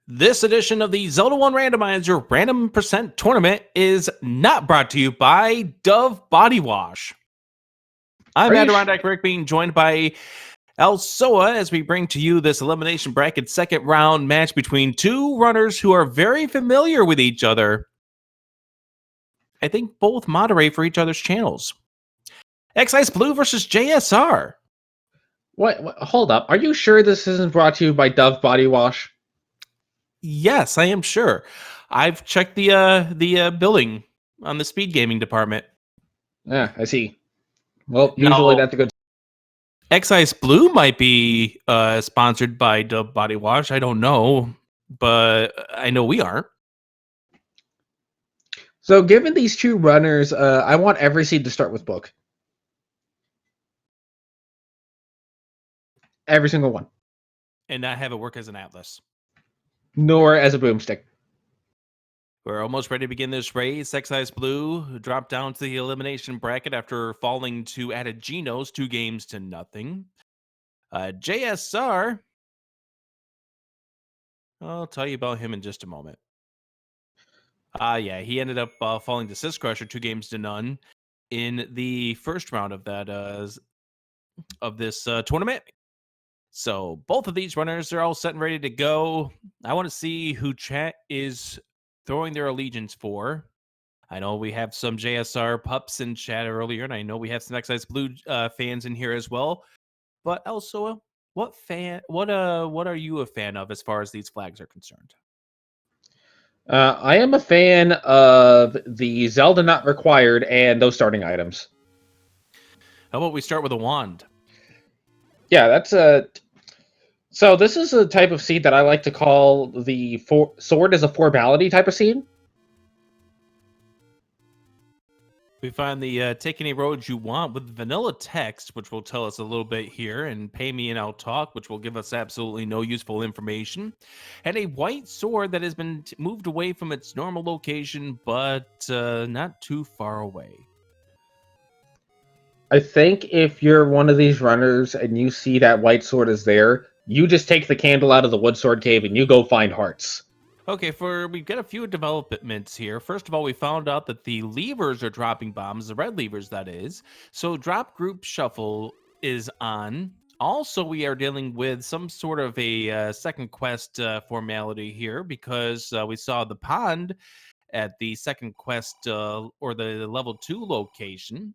This edition of the Zelda 1 Randomizer Random Percent Tournament is not brought to you by Dove Body Wash. I'm Adirondack Rick, being joined by El Soa as we bring to you this elimination bracket second round match between two runners who are very familiar with each other. I think both moderate for each other's channels. xIceBlue versus JSR. What? Hold up. Are you sure this isn't brought to you by Dove Body Wash? Yes, I am sure. I've checked the billing on the SpeedGaming department. Yeah, I see. Well, usually that's a good. xIceBlue might be sponsored by Dove Body Wash. I don't know, but I know we aren't. So, given these two runners, I want every seed to start with book. Every single one. And not have it work as an atlas. Nor as a boomstick. We're almost ready to begin this race. xIceBlue dropped down to the elimination bracket after falling to Adagino's 2-0. JSR, I'll tell you about him in just a moment. Yeah, he ended up falling to Sis Crusher 2-0 in the first round of that of this tournament. So both of these runners are all set and ready to go. I want to see who chat is throwing their allegiance for. I know we have some JSR pups in chat earlier, and I know we have some xIceBlue fans in here as well. But also, what are you a fan of as far as these flags are concerned? I am a fan of the Zelda Not Required and those starting items. How about we start with a wand? Yeah, that's a... So this is a type of seed that I like to call the sword as a formality type of seed. We find the take any roads you want with vanilla text, which will tell us a little bit here, and pay me and I'll talk, which will give us absolutely no useful information, and a white sword that has been moved away from its normal location, but not too far away. I think if you're one of these runners and you see that white sword is there, you just take the candle out of the wood sword cave and you go find hearts. Okay, we've got a few developments here. First of all, we found out that the levers are dropping bombs, the red levers, that is. So drop group shuffle is on. Also, we are dealing with some sort of a second quest formality here because we saw the pond at the second quest or the level 2 location.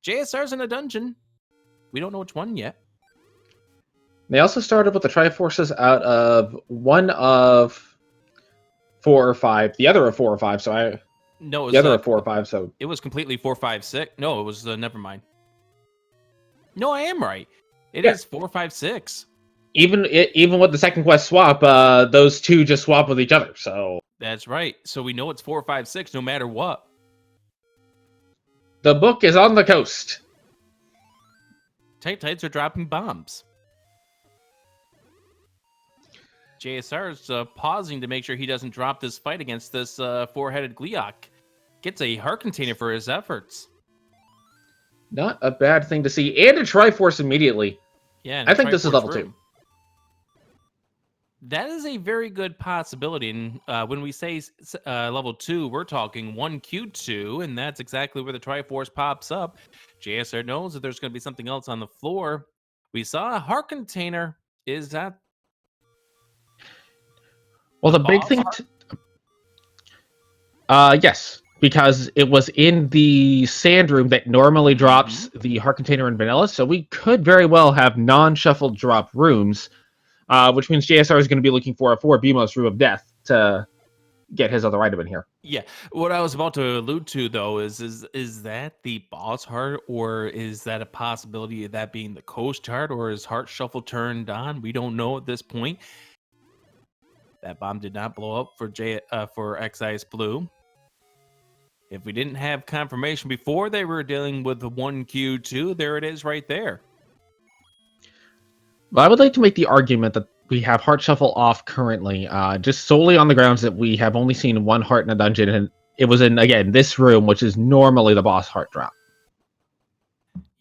JSR's in a dungeon. We don't know which one yet. They also started with the Triforces out of one of 4 or 5. The other of 4 or 5. So the other of 4 or 5. So it was completely 4, 5, 6. No, it was never mind. No, I am right. It is 4, 5, 6. Even with the second quest swap, those two just swap with each other. So that's right. So we know it's 4, 5, 6, no matter what. The book is on the coast. Tights are dropping bombs. JSR is pausing to make sure he doesn't drop this fight against this four-headed Gleeok. Gets a heart container for his efforts. Not a bad thing to see. And a Triforce immediately. Yeah, I think this is level 2. That is a very good possibility. And when we say level 2, we're talking 1Q2, and that's exactly where the Triforce pops up. JSR knows that there's going to be something else on the floor. We saw a heart container. Is that... Well, the big thing... yes, because it was in the sand room that normally drops the heart container in vanilla, so we could very well have non-shuffled drop rooms, which means JSR is going to be looking for a 4 BMOS Room of Death to get his other item in here. Yeah, what I was about to allude to, though, is that the boss heart, or is that a possibility of that being the coast heart, or is heart shuffle turned on? We don't know at this point. That bomb did not blow up for xIceBlue. If we didn't have confirmation before they were dealing with the 1Q2, there it is right there. Well, I would like to make the argument that we have heart shuffle off currently, just solely on the grounds that we have only seen one heart in a dungeon, and it was in, again, this room, which is normally the boss heart drop.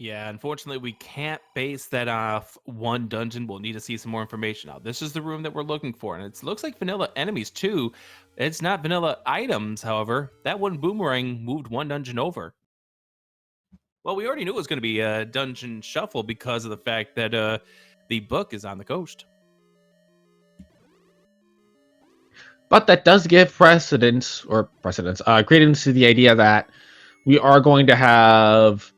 Yeah, unfortunately, we can't base that off one dungeon. We'll need to see some more information out. This is the room that we're looking for, and it looks like vanilla enemies too. It's not vanilla items, however. That one boomerang moved one dungeon over. Well, we already knew it was going to be a dungeon shuffle because of the fact that the book is on the coast. But that does give credence to the idea that we are going to have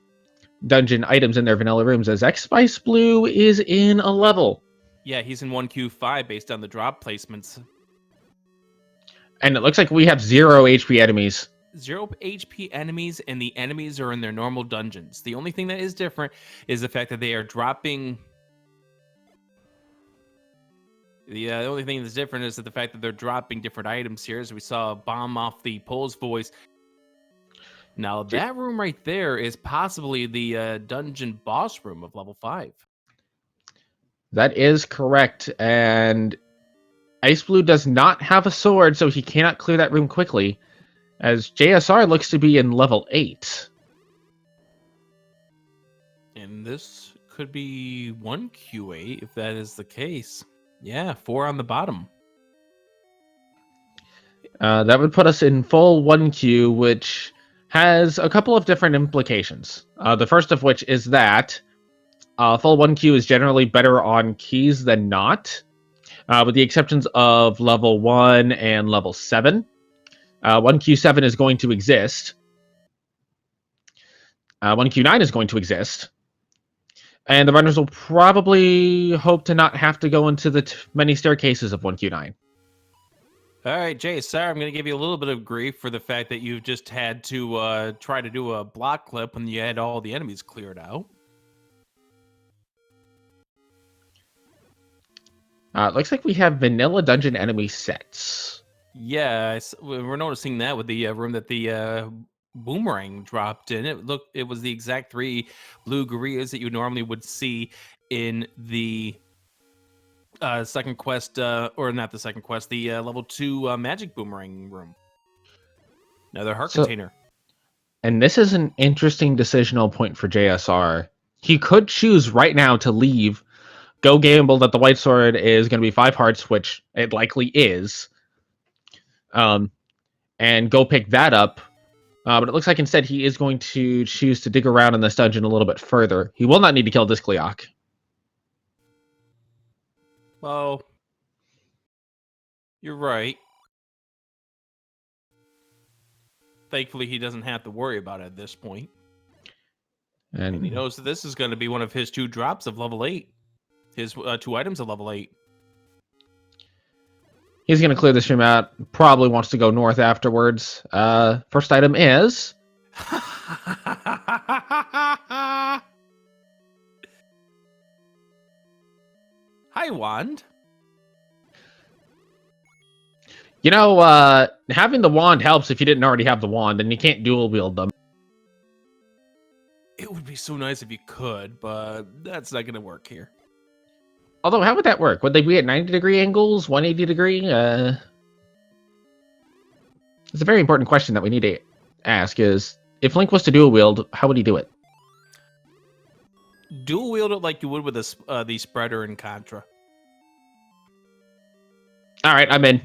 dungeon items in their vanilla rooms, as xIceBlue is in a level. Yeah, he's in 1Q5 based on the drop placements. And it looks like we have 0 HP enemies. 0 HP enemies, and the enemies are in their normal dungeons. The only thing that is different is the fact that they are dropping... The only thing that's different is that the fact that they're dropping different items here. As we saw a bomb off the Pole's voice. Now, that room right there is possibly the dungeon boss room of level 5. That is correct. And xIceBlue does not have a sword, so he cannot clear that room quickly, as JSR looks to be in level 8. And this could be 1Q8 if that is the case. Yeah, 4 on the bottom. That would put us in full 1Q, which has a couple of different implications. The first of which is that full 1Q is generally better on keys than not, with the exceptions of level 1 and level 7. 1Q7 is going to exist. 1Q9 is going to exist. And the runners will probably hope to not have to go into the many staircases of 1Q9. All right, Jay, sorry, I'm going to give you a little bit of grief for the fact that you've just had to try to do a block clip when you had all the enemies cleared out. Looks like we have vanilla dungeon enemy sets. Yeah, we're noticing that with the room that the boomerang dropped in. It was the exact 3 blue gorillas that you normally would see in the second quest, or not the second quest, the level 2 magic boomerang room. Another heart container. And this is an interesting decisional point for JSR. He could choose right now to leave, go gamble that the white sword is going to be 5 hearts, which it likely is, and go pick that up. But it looks like instead he is going to choose to dig around in this dungeon a little bit further. He will not need to kill Discleoc. Well, you're right. Thankfully, he doesn't have to worry about it at this point. And he knows that this is going to be one of his 2 drops of level 8. His 2 items of level 8. He's going to clear this room out. Probably wants to go north afterwards. First item is... Hi, Wand. You know, having the wand helps if you didn't already have the wand, and you can't dual wield them. It would be so nice if you could, but that's not going to work here. Although, how would that work? Would they be at 90-degree angles, 180-degree? It's a very important question that we need to ask, is if Link was to dual wield, how would he do it? Dual wield it like you would with the spreader in Contra. Alright, I'm in.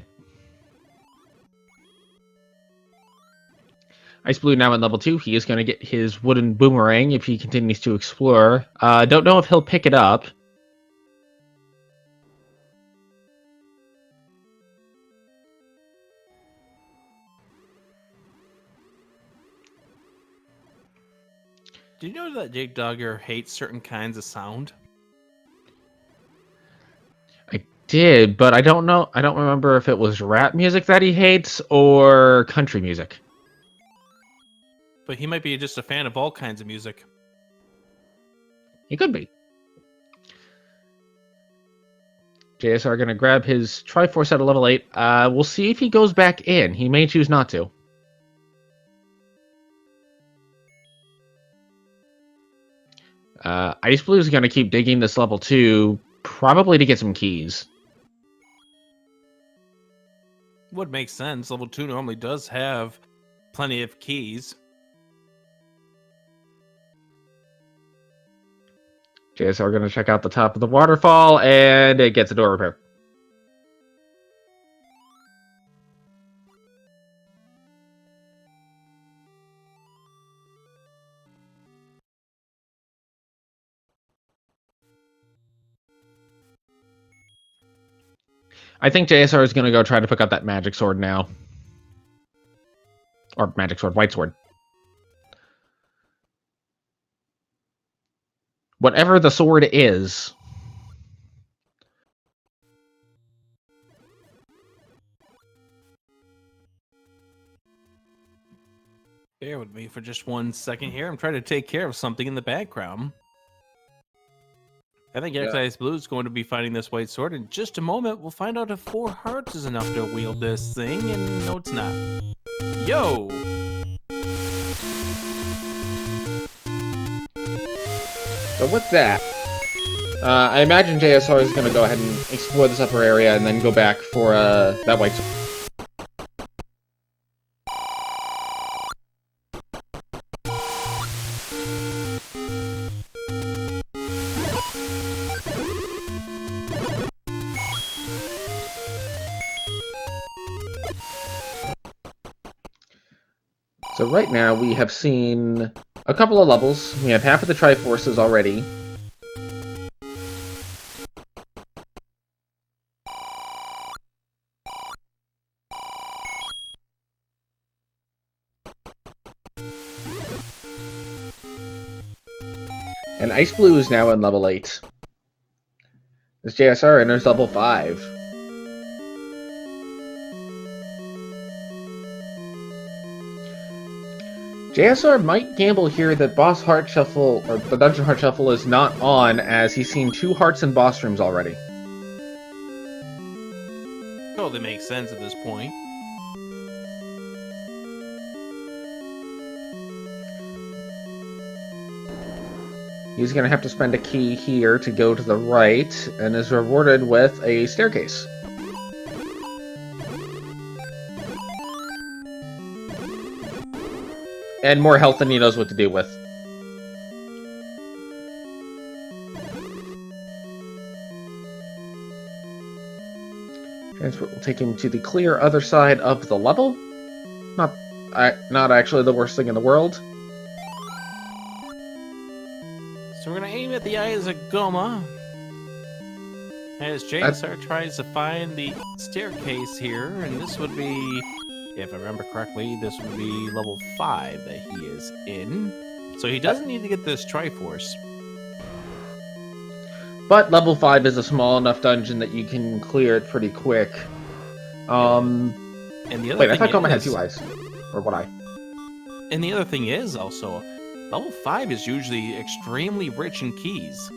xIceBlue now at level 2. He is going to get his wooden boomerang if he continues to explore. Don't know if he'll pick it up. Did you know that Jake Dogger hates certain kinds of sound? I did, but I don't know. I don't remember if it was rap music that he hates or country music. But he might be just a fan of all kinds of music. He could be. JSR going to grab his Triforce at a level 8. We'll see if he goes back in. He may choose not to. xIceBlue is going to keep digging this level 2, probably to get some keys. Would make sense. Level 2 normally does have plenty of keys. JSR going to check out the top of the waterfall, and it gets a door repair. I think JSR is going to go try to pick up that magic sword now. Or magic sword, white sword. Whatever the sword is. Bear with me for just 1 second here. I'm trying to take care of something in the background. I think xIceBlue is going to be finding this white sword in just a moment. We'll find out if 4 hearts is enough to wield this thing, and no, it's not. Yo! So with that, I imagine JSR is going to go ahead and explore this upper area and then go back for that white sword. So right now we have seen a couple of levels. We have half of the Triforces already. And xIceBlue is now in level 8. This JSR enters level 5. JSR might gamble here that boss heart shuffle, or the dungeon heart shuffle, is not on, as he's seen 2 hearts in boss rooms already. Totally makes sense at this point. He's going to have to spend a key here to go to the right, and is rewarded with a staircase. And more health than he knows what to do with. Transport will take him to the clear other side of the level. Not actually the worst thing in the world. So we're going to aim at the eyes of Goma. As JSR tries to find the staircase here, and this would be... If I remember correctly, this would be level 5 that he is in. So he doesn't need to get this Triforce. But level 5 is a small enough dungeon that you can clear it pretty quick. And the other Wait, thing I thought Goma had is, 2 eyes. Or one eye. And the other thing is also, level 5 is usually extremely rich in keys.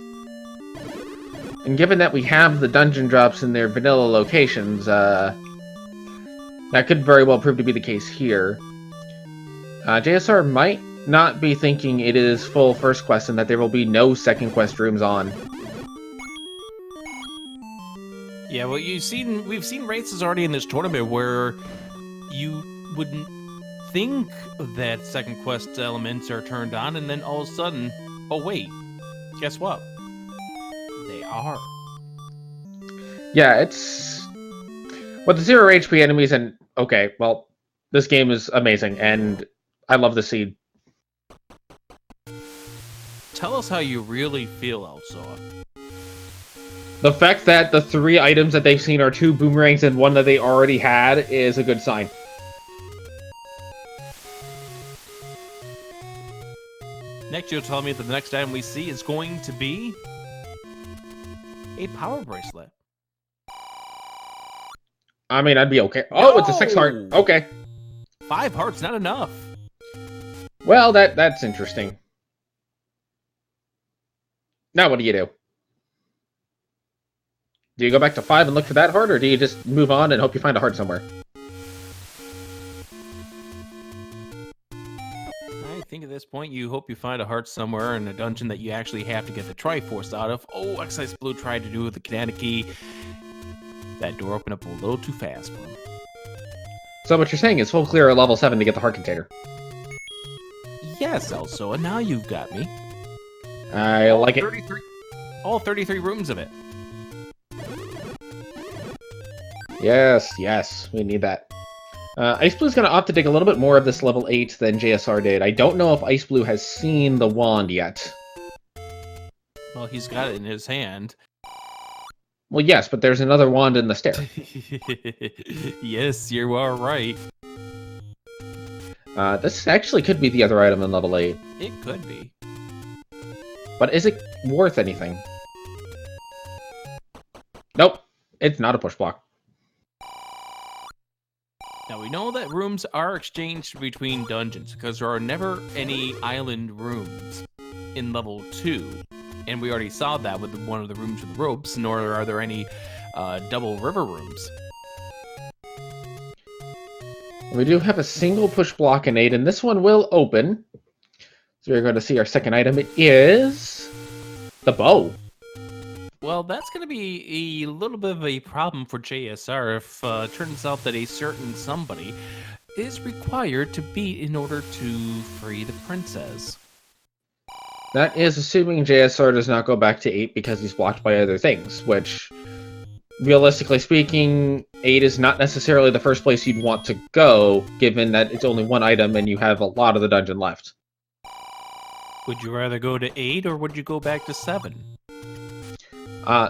And given that we have the dungeon drops in their vanilla locations, that could very well prove to be the case here. JSR might not be thinking it is full first quest and that there will be no second quest rooms on. Yeah, well, we've seen races already in this tournament where you wouldn't think that second quest elements are turned on, and then all of a sudden, oh wait, guess what? They are. Yeah, it's... With the 0 HP enemies and... Okay, well, this game is amazing, and I love the seed. Tell us how you really feel, Elsa. The fact that the 3 items that they've seen are 2 boomerangs and 1 that they already had is a good sign. Next, you'll tell me that the next item we see is going to be a power bracelet. I mean, I'd be okay. Oh, it's a 6 heart. Okay. 5 hearts, not enough. Well, that's interesting. Now what do you do? Do you go back to 5 and look for that heart, or do you just move on and hope you find a heart somewhere? I think at this point you hope you find a heart somewhere in a dungeon that you actually have to get the Triforce out of. Oh, xIceBlue tried to do with the kinetic key. That door opened up a little too fast for him. So what you're saying is full clear at level 7 to get the heart container. Yes, Elsa, and now you've got me. I like it. All 33 rooms of it. Yes, we need that. xIceBlue's going to opt to dig a little bit more of this level 8 than JSR did. I don't know if xIceBlue has seen the wand yet. Well, he's got it in his hand. Well, yes, but there's another wand in the stair. Yes, you are right. This actually could be the other item in level 8. It could be. But is it worth anything? Nope, it's not a push block. Now, we know that rooms are exchanged between dungeons because there are never any island rooms in level 2. And we already saw that with one of the rooms with ropes, nor are there any double river rooms. We do have a single push block in 8, and this one will open. So we're going to see our second item. It is the bow. Well, that's going to be a little bit of a problem for JSR if it turns out that a certain somebody is required to beat in order to free the princess. That is assuming JSR does not go back to 8 because he's blocked by other things, which, realistically speaking, 8 is not necessarily the first place you'd want to go, given that it's only one item and you have a lot of the dungeon left. Would you rather go to 8 or would you go back to 7?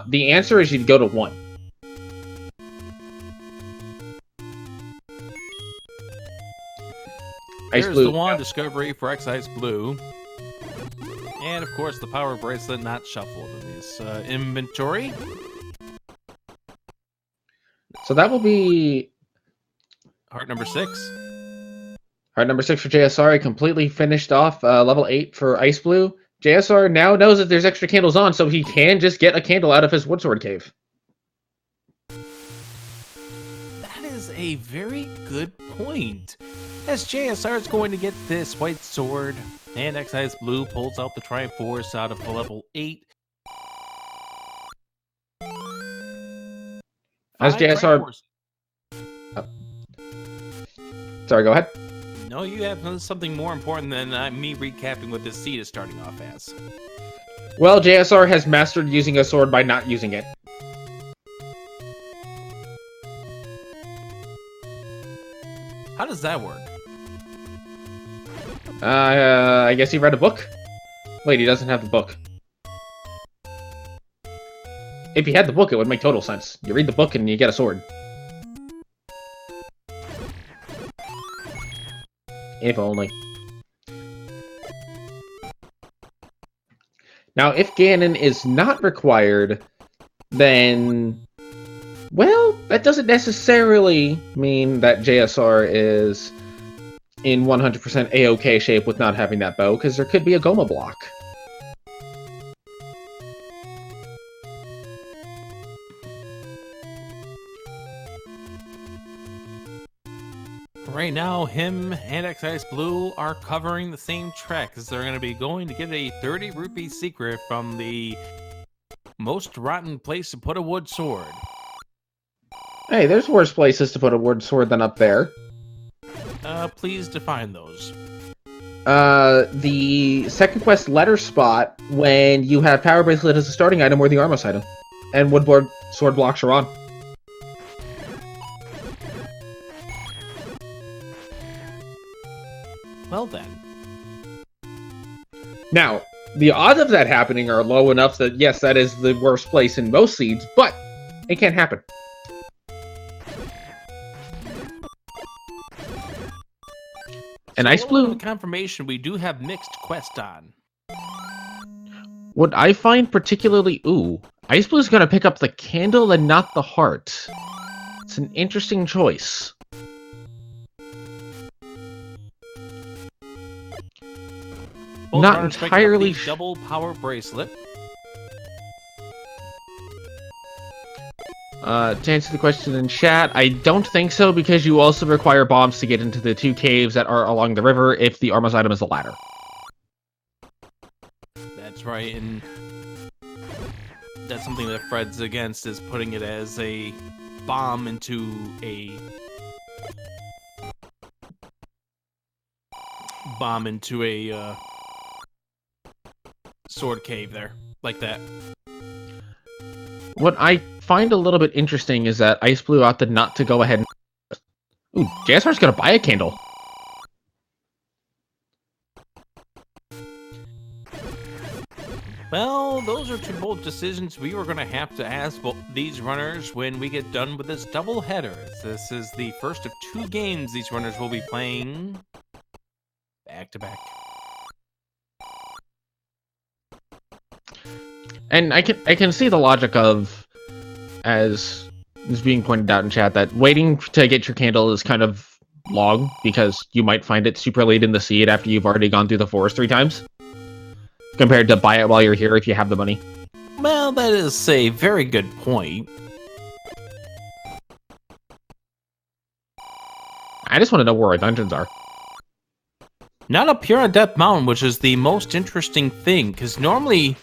The answer is you'd go to 1. There's the wand discovery for xIceBlue. And, of course, the power bracelet not shuffled in this inventory. So that will be... Heart number 6. Heart number 6 for JSR. He completely finished off level 8 for xIceBlue. JSR now knows that there's extra candles on, so he can just get a candle out of his woodsword cave. That is a very good point. As JSR is going to get this white sword, and xIceBlue pulls out the Triforce out of level 8. As JSR... Oh. Sorry, go ahead. No, you have something more important than me recapping what this seed is starting off as. Well, JSR has mastered using a sword by not using it. How does that work? I guess he read a book? Wait, he doesn't have the book. If he had the book, it would make total sense. You read the book and you get a sword. If only. Now, if Ganon is not required, then... Well, that doesn't necessarily mean that JSR is in 100% A-OK shape with not having that bow, because there could be a Goma block. Right now, him and xIceBlue are covering the same track as they're going to be going to get a 30 rupee secret from the most rotten place to put a wood sword. Hey, there's worse places to put a wood sword than up there. Please define those. The second quest letter spot when you have Power Bracelet as a starting item or the Armos item. And woodboard sword blocks are on. Well then. Now, the odds of that happening are low enough that, yes, that is the worst place in most seeds, but it can happen. And so xIceBlue... confirmation, we do have mixed quest on. What I find particularly... Ooh, xIceBlue's gonna pick up the candle and not the heart. It's an interesting choice. Both Not runners picked up entirely... the double power bracelet. To answer the question in chat, I don't think so, because you also require bombs to get into the 2 caves that are along the river if the Armos item is a ladder. That's right, and that's something that Fred's against, is putting it as a bomb into a sword cave there, like that. what I find a little bit interesting is that xIceBlue opted not to go ahead and... Ooh, JSR's gonna buy a candle. Well, those are two bold decisions we were going to have to ask these runners when we get done with this doubleheader. This is the first of 2 games these runners will be playing back-to-back. And I can see the logic of, as is being pointed out in chat, that waiting to get your candle is kind of long, because you might find it super late in the seed after you've already gone through the forest 3 times. Compared to buy it while you're here if you have the money. Well, that is a very good point. I just want to know where our dungeons are. Not up here on Death Mountain, which is the most interesting thing, because normally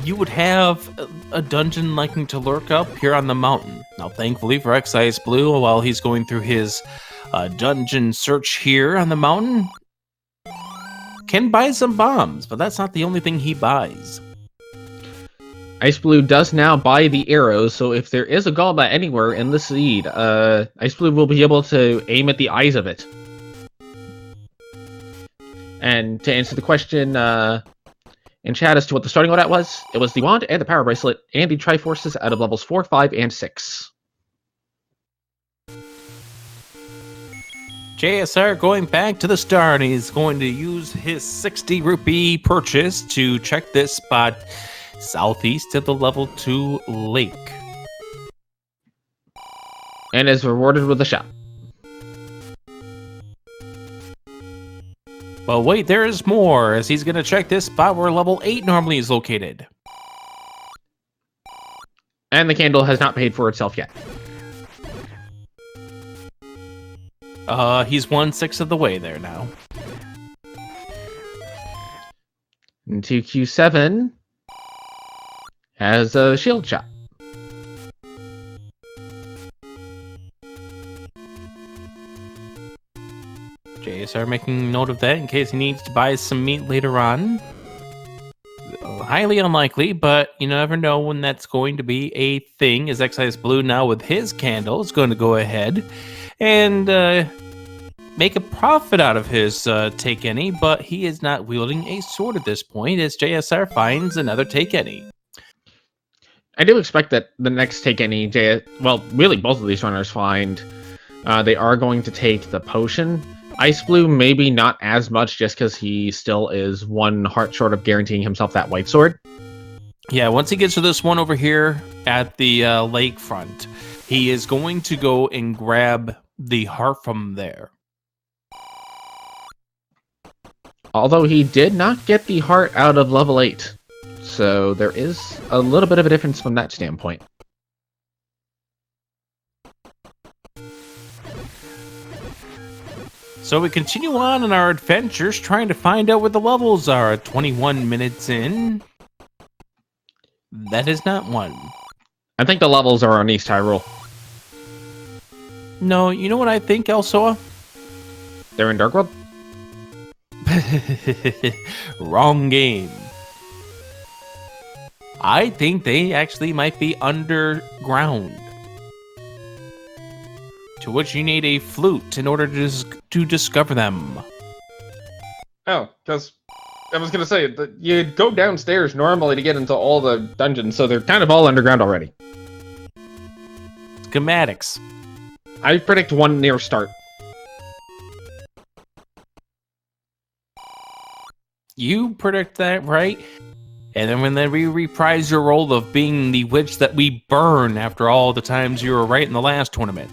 you would have a dungeon liking to lurk up here on the mountain. Now, thankfully for xIceBlue, while he's going through his dungeon search here on the mountain, can buy some bombs, but that's not the only thing he buys. xIceBlue does now buy the arrows, so if there is a Golbat anywhere in the seed, xIceBlue will be able to aim at the eyes of it. And to answer the question in chat as to what the starting loadout was, it was the wand and the power bracelet and the Triforces out of levels 4, 5, and 6. JSR going back to the start, and he's going to use his 60 rupee purchase to check this spot southeast of the level 2 lake. And is rewarded with a shot. But wait, there is more, as he's going to check this spot where level 8 normally is located. And the candle has not paid for itself yet. He's 1/6 of the way there now. And 2Q7 has a shield shot. JSR making note of that in case he needs to buy some meat later on. Highly unlikely, but you never know when that's going to be a thing, as xIceBlue now with his candle is going to go ahead and make a profit out of his take any, but he is not wielding a sword at this point as JSR finds another take any. I do expect that the next take any, well, really both of these runners find, they are going to take the potion. xIceBlue maybe not as much, just because he still is 1 heart short of guaranteeing himself that white sword. Yeah, once he gets to this one over here at the lakefront, he is going to go and grab the heart from there. Although he did not get the heart out of level 8. So there is a little bit of a difference from that standpoint. So we continue on in our adventures, trying to find out where the levels are. 21 minutes in. That is not one. I think the levels are on East Hyrule. No, you know what I think, Elsoa? They're in Dark World? Wrong game. I think they actually might be underground. To which you need a flute in order to discover them. Oh, because I was going to say, that you go downstairs normally to get into all the dungeons, so they're kind of all underground already. Schematics. I predict one near start. You predict that, right? And then when they reprise your role of being the witch that we burn after all the times you were right in the last tournament.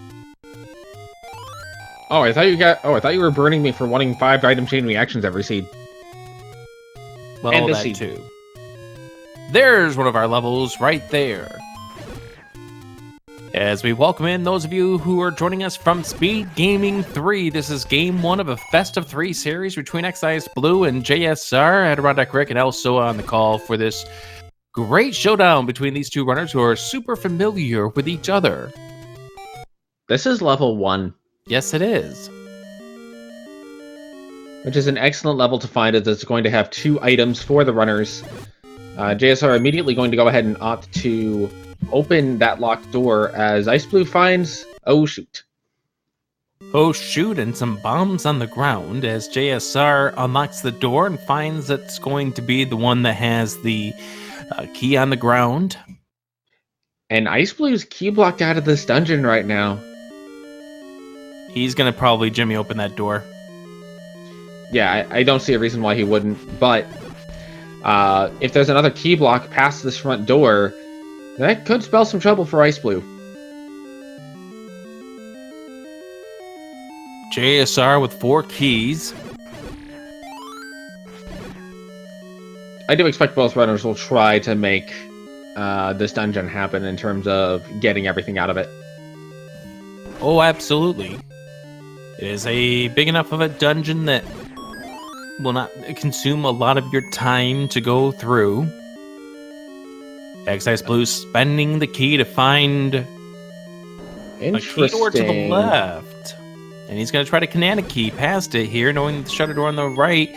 Oh, I thought you were burning me for wanting 5 item chain reactions every seed. Well, and that too. There's one of our levels right there. As we welcome in those of you who are joining us from SpeedGaming 3, this is game 1 of a Best of 3 series between xIceBlue and JSR. Adirondack Rick and Elsoa on the call for this great showdown between these two runners who are super familiar with each other. This is level 1. Yes, it is. Which is an excellent level to find, as it's going to have 2 items for the runners. JSR immediately going to go ahead and opt to open that locked door as xIceBlue finds, oh shoot. Oh shoot, and some bombs on the ground as JSR unlocks the door and finds it's going to be the one that has the key on the ground. And xIceBlue's key blocked out of this dungeon right now. He's going to probably Jimmy open that door. Yeah, I don't see a reason why he wouldn't, but if there's another key block past this front door, that could spell some trouble for xIceBlue. JSR with 4 keys. I do expect both runners will try to make this dungeon happen in terms of getting everything out of it. Oh, absolutely. It is a big enough of a dungeon that will not consume a lot of your time to go through. xIceBlue spending the key to find a key door to the left. And he's going to try to command a key past it here, knowing the shutter door on the right.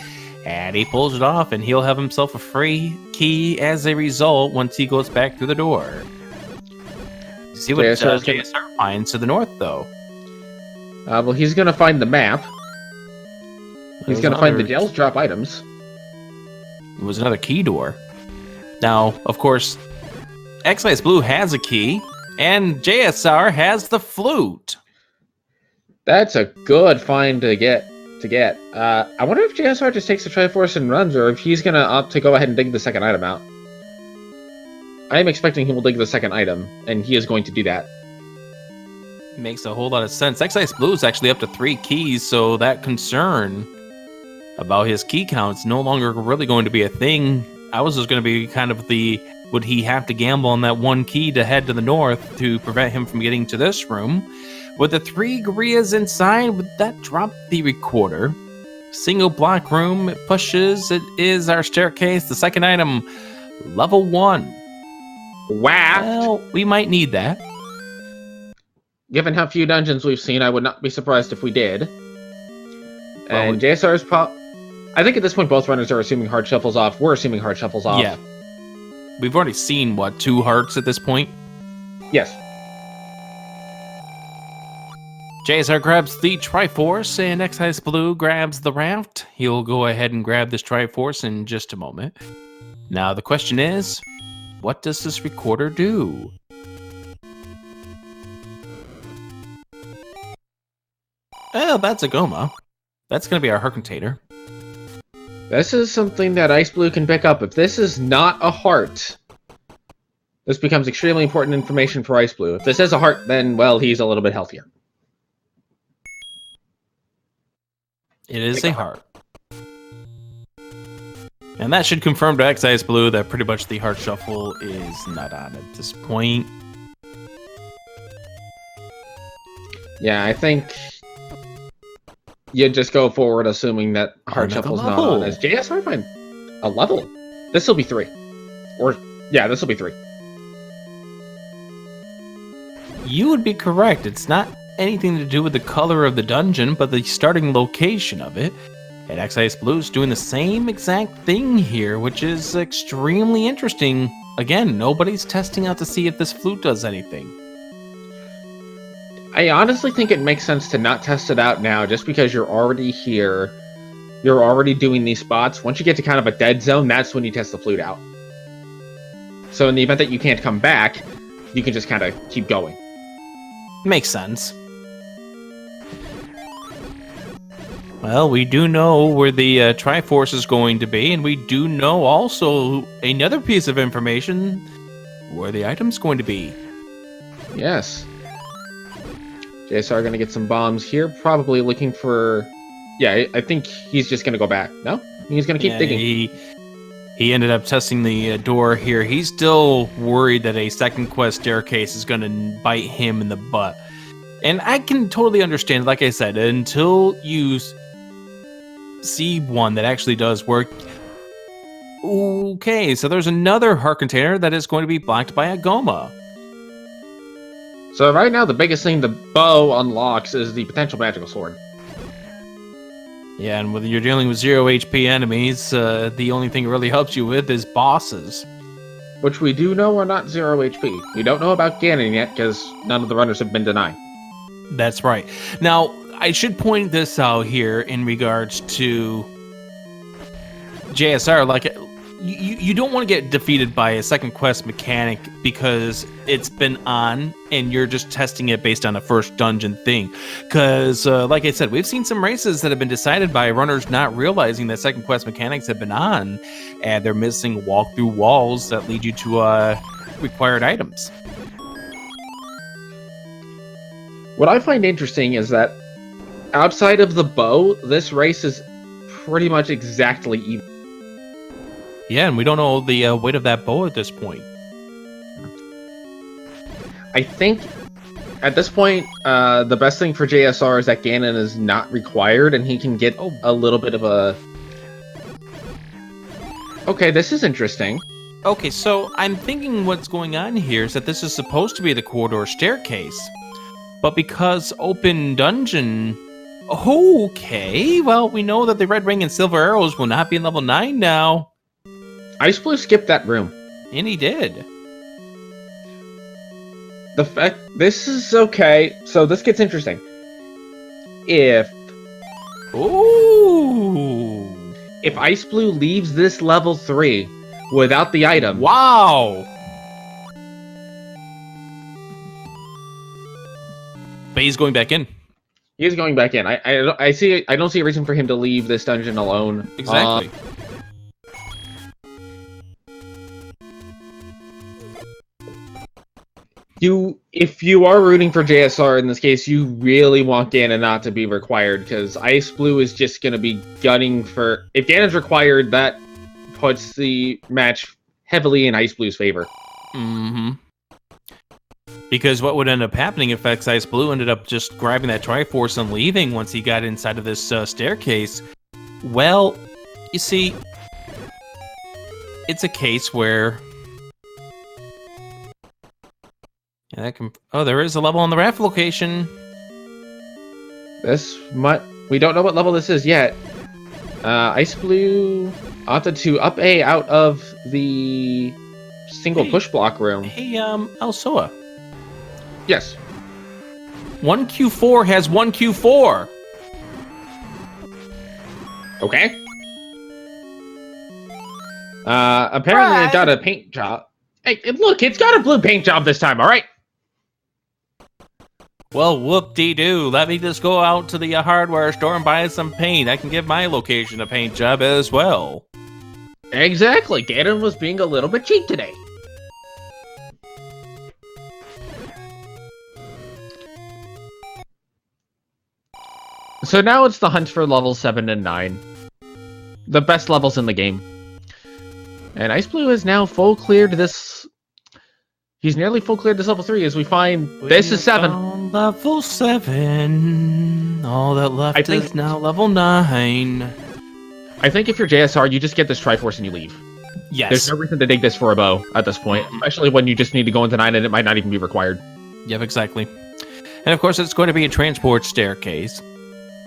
And he pulls it off, and he'll have himself a free key as a result once he goes back through the door. See what JSR finds to the north, though. Well, he's going to find the map. He's going to find the Dells drop items. It was another key door. Now, of course, xIceBlue has a key, and JSR has the flute. That's a good find to get. I wonder if JSR just takes the Triforce and runs, or if he's going to opt to go ahead and dig the second item out. I am expecting he will dig the second item, and he is going to do that. Makes a whole lot of sense. xIceBlue is actually up to 3 keys, so that concern about his key count's no longer really going to be a thing. I was just going to be kind of would he have to gamble on that 1 key to head to the north to prevent him from getting to this room? With the 3 Grias inside, would that drop the recorder? Single block room, it pushes, it is our staircase, the second item, level 1. Wow. Well, we might need that. Given how few dungeons we've seen, I would not be surprised if we did. And JSR's I think at this point both runners are assuming hard shuffles off. We're assuming hard shuffles off. Yeah. We've already seen, 2 hearts at this point? Yes. JSR grabs the Triforce, and xIceBlue grabs the raft. He'll go ahead and grab this Triforce in just a moment. Now the question is, what does this recorder do? Oh, that's a Goma. That's going to be our heart container. This is something that xIceBlue can pick up. If this is not a heart, this becomes extremely important information for xIceBlue. If this is a heart, then, well, he's a little bit healthier. It is a heart. And that should confirm to xIceBlue that pretty much the heart shuffle is not on at this point. Yeah, I think you just go forward assuming that heart shuffle's not on. As JSR find a level. This will be 3. This will be 3. You would be correct. It's not anything to do with the color of the dungeon, but the starting location of it. And xIceBlue's doing the same exact thing here, which is extremely interesting. Again, nobody's testing out to see if this flute does anything. I honestly think it makes sense to not test it out now, just because you're already here. You're already doing these spots. Once you get to kind of a dead zone, that's when you test the flute out. So in the event that you can't come back, you can just kind of keep going. Makes sense. Well, we do know where the Triforce is going to be, and we do know also another piece of information, where the item's going to be. Yes. JSR going to get some bombs here, probably looking for... Yeah, I think he's just going to go back. No? He's going to keep digging. He ended up testing the door here. He's still worried that a second quest staircase is going to bite him in the butt. And I can totally understand, like I said, until you see one that actually does work. Okay, so there's another heart container that is going to be blocked by a Goma. So right now, the biggest thing the bow unlocks is the potential magical sword. Yeah, and when you're dealing with 0 HP enemies, the only thing it really helps you with is bosses. which we do know are not 0 HP. We don't know about Ganon yet, because none of the runners have been denied. That's right. Now, I should point this out here in regards to JSR. Like, you don't want to get defeated by a second quest mechanic because it's been on and you're just testing it based on a first dungeon thing. Because, like I said, we've seen some races that have been decided by runners not realizing that second quest mechanics have been on, and they're missing walkthrough walls that lead you to required items. What I find interesting is that outside of the bow, this race is pretty much exactly even. Yeah, and we don't know the weight of that bow at this point. I think at this point, the best thing for JSR is that Ganon is not required, and he can get a little bit of a... Okay, this is interesting. Okay, so I'm thinking what's going on here is that this is supposed to be the corridor staircase. But because open dungeon... Okay, well, we know that the red ring and silver arrows will not be in level 9 now. xIceBlue skipped that room. And he did. The fact... This is okay. So this gets interesting. If xIceBlue leaves this level 3 without the item... Wow! But he's going back in. He is going back in. I don't see a reason for him to leave this dungeon alone. Exactly. If you are rooting for JSR in this case, you really want Ganon not to be required, because xIceBlue is just going to be gunning for... If Ganon's required, that puts the match heavily in xIceBlue's favor. Mm-hmm. Because what would end up happening if xIceBlue ended up just grabbing that Triforce and leaving once he got inside of this staircase? Well, you see, it's a case where... Yeah, that can... Oh, there is a level on the raft location. We don't know what level this is yet. xIceBlue opted to up A out of the single push block room. Hey, Alsoa. Yes. 1Q4 has 1Q4. Okay. Apparently it got a paint job. Hey, look, it's got a blue paint job this time, alright? Well, whoop-de-doo. Let me just go out to the hardware store and buy some paint. I can give my location a paint job as well. Exactly. Ganon was being a little bit cheap today. So now it's the hunt for level 7 and 9. The best levels in the game. And xIceBlue is now full cleared this... He's nearly full cleared this level 3 as we find... This is 7. Level 7. All that left is now level 9. I think if you're JSR, you just get this Triforce and you leave. Yes. There's no reason to dig this for a bow at this point. Especially when you just need to go into 9 and it might not even be required. Yep, exactly. And of course, it's going to be a transport staircase.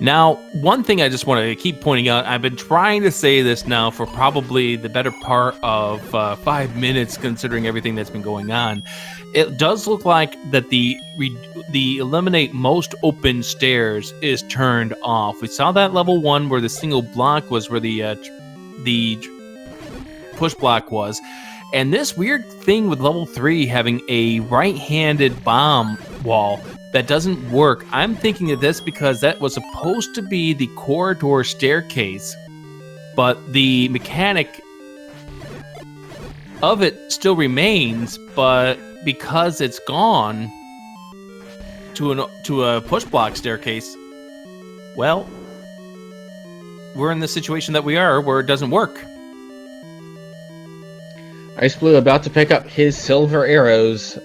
Now, one thing I just want to keep pointing out, I've been trying to say this now for probably the better part of 5 minutes, considering everything that's been going on. It does look like that the eliminate most open stairs is turned off. We saw that level 1 where the single block was where the push block was. And this weird thing with level 3 having a right-handed bomb wall that doesn't work. I'm thinking of this because that was supposed to be the corridor staircase, but the mechanic of it still remains, but because it's gone to a push block staircase, well, we're in the situation that we are where it doesn't work. xIceBlue about to pick up his silver arrows.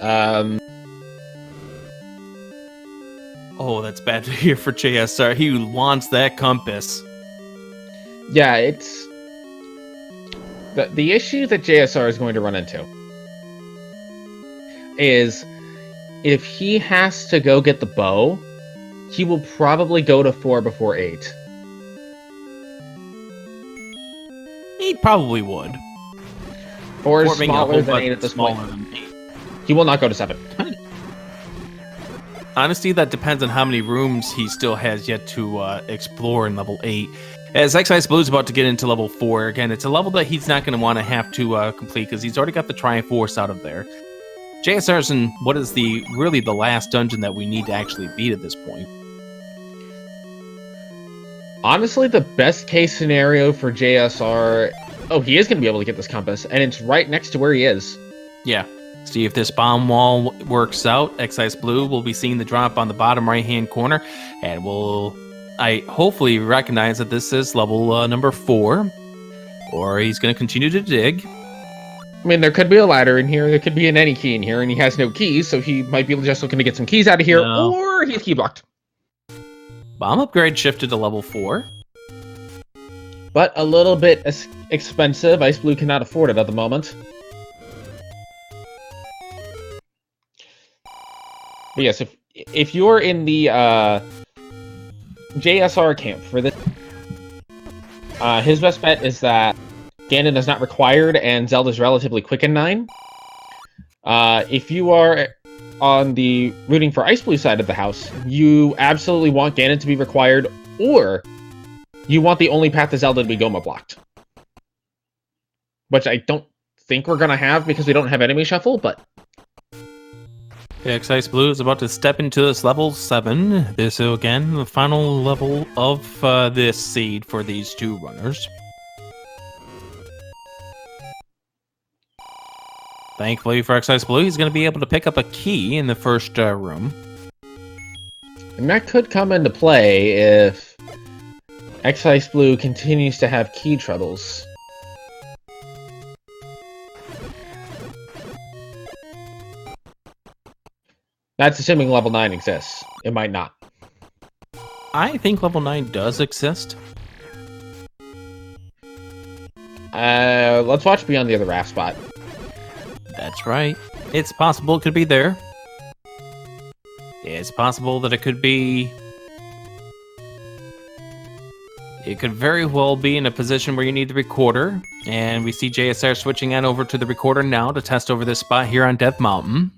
Oh, that's bad to hear for JSR. He wants that compass. Yeah, it's... The issue that JSR is going to run into is if he has to go get the bow, he will probably go to 4 before 8. He probably would. 4 is 4 being a smaller whole than lot 8 at this smaller point. than 8. He will not go to 7. Honestly, that depends on how many rooms he still has yet to explore in level 8. As xIceBlue is about to get into level 4, again, it's a level that he's not going to want to have to complete because he's already got the Triforce out of there. JSR's in what is really the last dungeon that we need to actually beat at this point. Honestly, the best case scenario for JSR... Oh, he is going to be able to get this compass, and it's right next to where he is. Yeah. See if this bomb wall works out. xIceBlue will be seeing the drop on the bottom right-hand corner, and I hopefully recognize that this is level number 4, or he's going to continue to dig. I mean, there could be a ladder in here, there could be an any key in here, and he has no keys, so he might be just looking to get some keys out of here, or he's key blocked. Bomb upgrade shifted to level 4. But a little bit expensive. xIceBlue cannot afford it at the moment. But yes, if you're in the JSR camp for this, his best bet is that Ganon is not required and Zelda's relatively quick in 9. If you are on the rooting for xIceBlue side of the house, you absolutely want Ganon to be required, or you want the only path to Zelda to be Goma blocked. Which I don't think we're going to have because we don't have enemy shuffle, but... xIceBlue is about to step into this level 7. This is, again, the final level of this seed for these 2 runners. Thankfully for xIceBlue, he's going to be able to pick up a key in the first room. And that could come into play if xIceBlue continues to have key troubles. That's assuming level 9 exists. It might not. I think level 9 does exist. Let's watch Beyond the Other Raft spot. That's right. It's possible it could be there. It's possible that it could be... It could very well be in a position where you need the recorder. And we see JSR switching on over to the recorder now to test over this spot here on Death Mountain.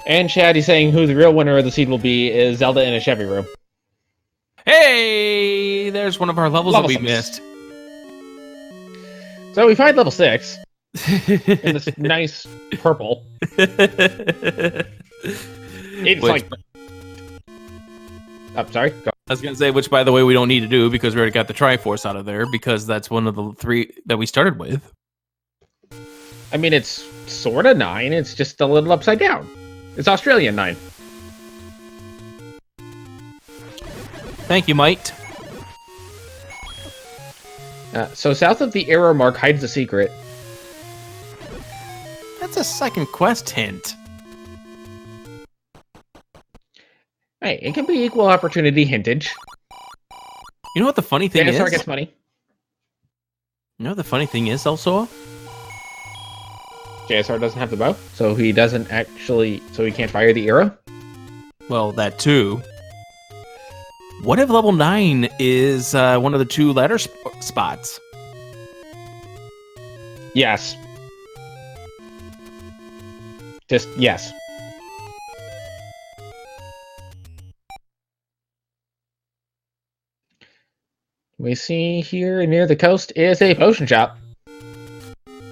And Chad is saying who the real winner of the seed will be is Zelda in a Chevy room. Hey! There's one of our levels that we 6. missed. So we find level 6. In this nice purple. It's like... Oh, sorry. Go. I was going to say, which, by the way, we don't need to do because we already got the Triforce out of there because that's one of the 3 that we started with. I mean, it's sort of 9. It's just a little upside down. It's Australian 9. Thank you, Mite. So south of the arrow mark hides the secret. That's a second quest hint. Hey, it can be equal opportunity hintage. You know what the funny thing is? JSR gets money. You know what the funny thing is also? JSR doesn't have the bow, so he doesn't actually... So he can't fire the arrow? Well, that too. What if level 9 is one of the 2 ladder spots? Yes. Just, yes. We see here near the coast is a potion shop.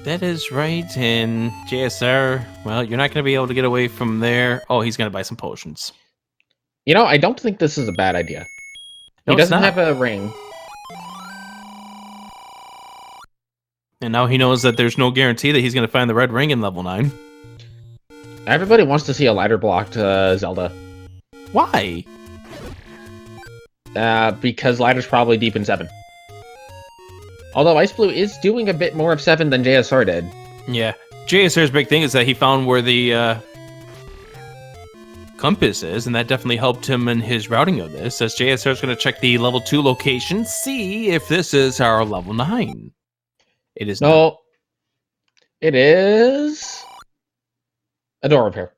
That is right, and JSR, well, you're not going to be able to get away from there. Oh, he's going to buy some potions. You know, I don't think this is a bad idea. No, he doesn't have a ring. And now he knows that there's no guarantee that he's going to find the red ring in level 9. Everybody wants to see a ladder blocked Zelda. Why? Because ladder's probably deep in 7. Although xIceBlue is doing a bit more of 7 than JSR did. Yeah. JSR's big thing is that he found where the compass is, and that definitely helped him in his routing of this, as JSR's going to check the level 2 location, see if this is our level 9. It is no. not. It is a door repair.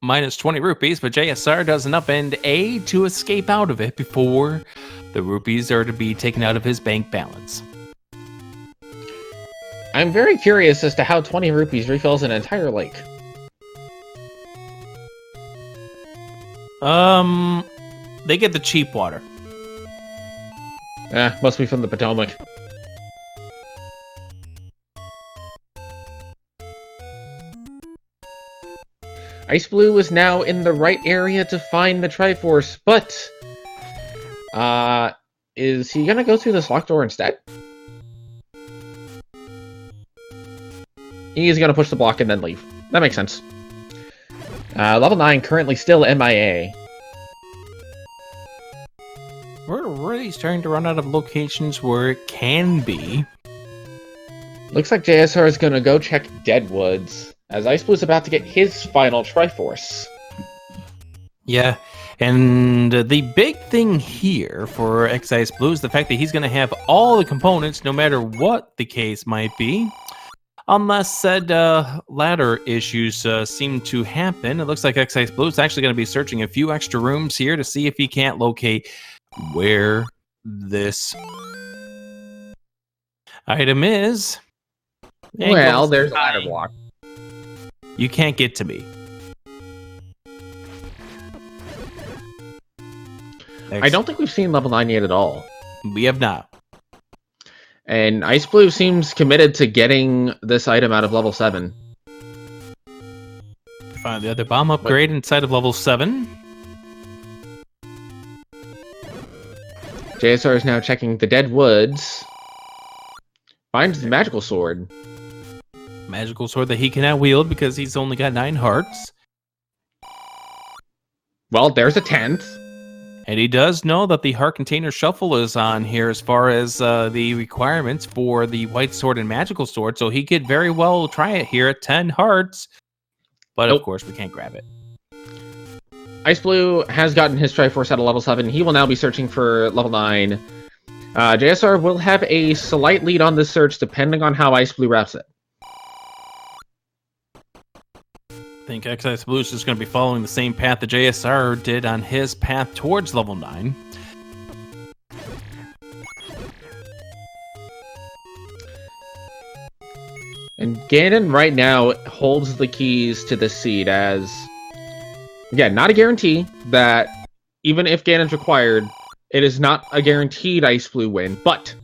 Minus 20 rupees, but JSR does enough end A to escape out of it before the rupees are to be taken out of his bank balance. I'm very curious as to how 20 rupees refills an entire lake. They get the cheap water. Must be from the Potomac. XIceBlue is now in the right area to find the Triforce, but is he gonna go through this locked door instead? He's gonna push the block and then leave. That makes sense. Level 9 currently still MIA. We're really starting to run out of locations where it can be. Looks like JSR is gonna go check Deadwoods, as XIceBlue is about to get his final Triforce. Yeah, and the big thing here for xIceBlue is the fact that he's going to have all the components, no matter what the case might be. Unless said ladder issues seem to happen, it looks like xIceBlue is actually going to be searching a few extra rooms here to see if he can't locate where this item is. Well, there's a ladder block. You can't get to me. I don't think we've seen level 9 yet at all. We have not. And XIceBlue seems committed to getting this item out of level 7. Find the other bomb upgrade inside of level 7. JSR is now checking the Dead Woods. Finds the magical sword. Magical sword that he cannot wield because he's only got 9 hearts. Well, there's a 10th. And he does know that the heart container shuffle is on here as far as the requirements for the white sword and magical sword, so he could very well try it here at 10 hearts. But of course, we can't grab it. XIceBlue has gotten his Triforce at a level 7. He will now be searching for level 9. JSR will have a slight lead on this search depending on how XIceBlue wraps it. I think xIceBlue is just going to be following the same path that JSR did on his path towards level 9. And Ganon right now holds the keys to this seed as... Again, not a guarantee that even if Ganon's required, it is not a guaranteed XIceBlue win, but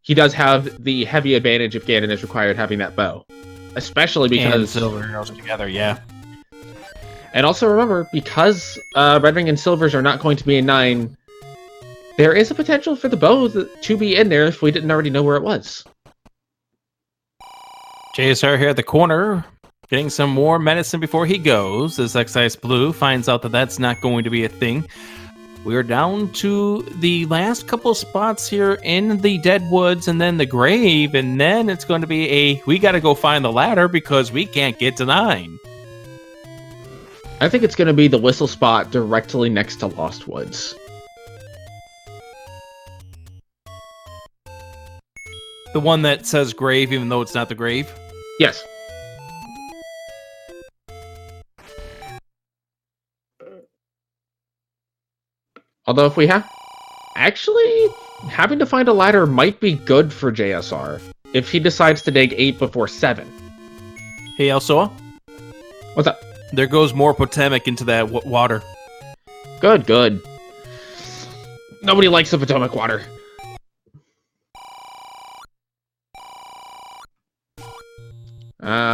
he does have the heavy advantage if Ganon is required having that bow. Especially because... And Silver Arrows are together, yeah. And also remember, because Red Ring and Silvers are not going to be in 9, there is a potential for the bow to be in there if we didn't already know where it was. JSR here at the corner, getting some more medicine before he goes, as xIceBlue finds out that that's not going to be a thing. We're down to the last couple spots here in the Dead Woods and then the grave, and then it's going to be we gotta go find the ladder because we can't get to 9. I think it's going to be the whistle spot directly next to Lost Woods. The one that says grave, even though it's not the grave? Yes. Although if we have... Actually, having to find a ladder might be good for JSR if he decides to dig 8 before 7. Hey, Elsoa? What's up? There goes more Potomac into that water. Good, good. Nobody likes the Potomac water.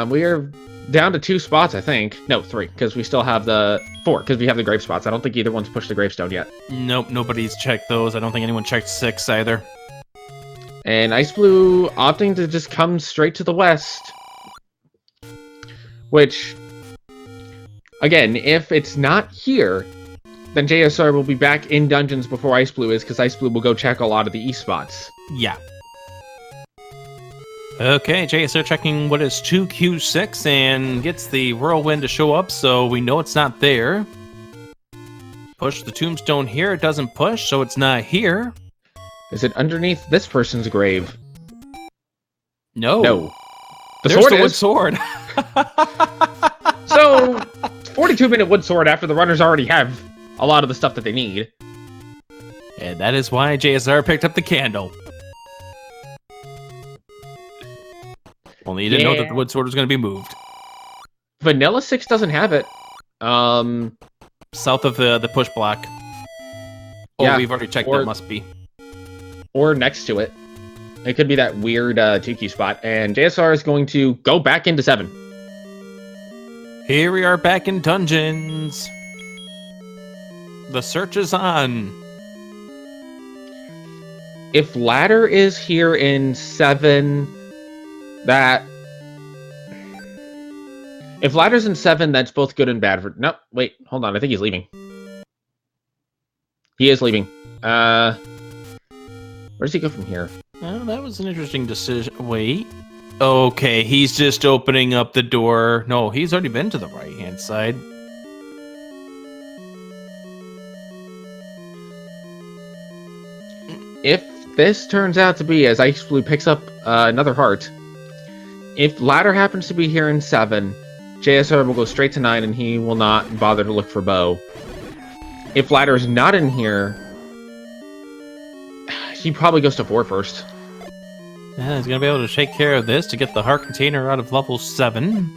We are down to 2 spots, I think. No, 3, because we still have the... 4, because we have the grave spots. I don't think either one's pushed the gravestone yet. Nope, nobody's checked those. I don't think anyone checked 6 either. And XIceBlue opting to just come straight to the west. Which... Again, if it's not here, then JSR will be back in dungeons before XIceBlue is, because XIceBlue will go check a lot of the east spots. Yeah. Okay, JSR checking what is 2Q6 and gets the whirlwind to show up, so we know it's not there. Push the tombstone here, it doesn't push, so it's not here. Is it underneath this person's grave? No. No. There's the wood sword. So, 42-minute wood sword after the runners already have a lot of the stuff that they need. And that is why JSR picked up the candle. Only you didn't know that the wood sword was going to be moved. Vanilla 6 doesn't have it. South of the push block. Oh, Yeah, we've already checked. That must be. Or next to it. It could be that weird 2-key spot. And JSR is going to go back into 7. Here we are back in dungeons. The search is on. If ladder is here in 7, if ladder's in 7, that's both good and bad for... Nope, wait, hold on, I think he's leaving. He is leaving. Where does he go from here? Well, that was an interesting decision. Wait. Okay, he's just opening up the door. No, he's already been to the right-hand side. If this turns out to be, as xIceBlue picks up another heart, if ladder happens to be here in 7, JSR will go straight to 9 and he will not bother to look for bow. If ladder is not in here, he probably goes to 4 first. Yeah, he's going to be able to take care of this to get the heart container out of level 7.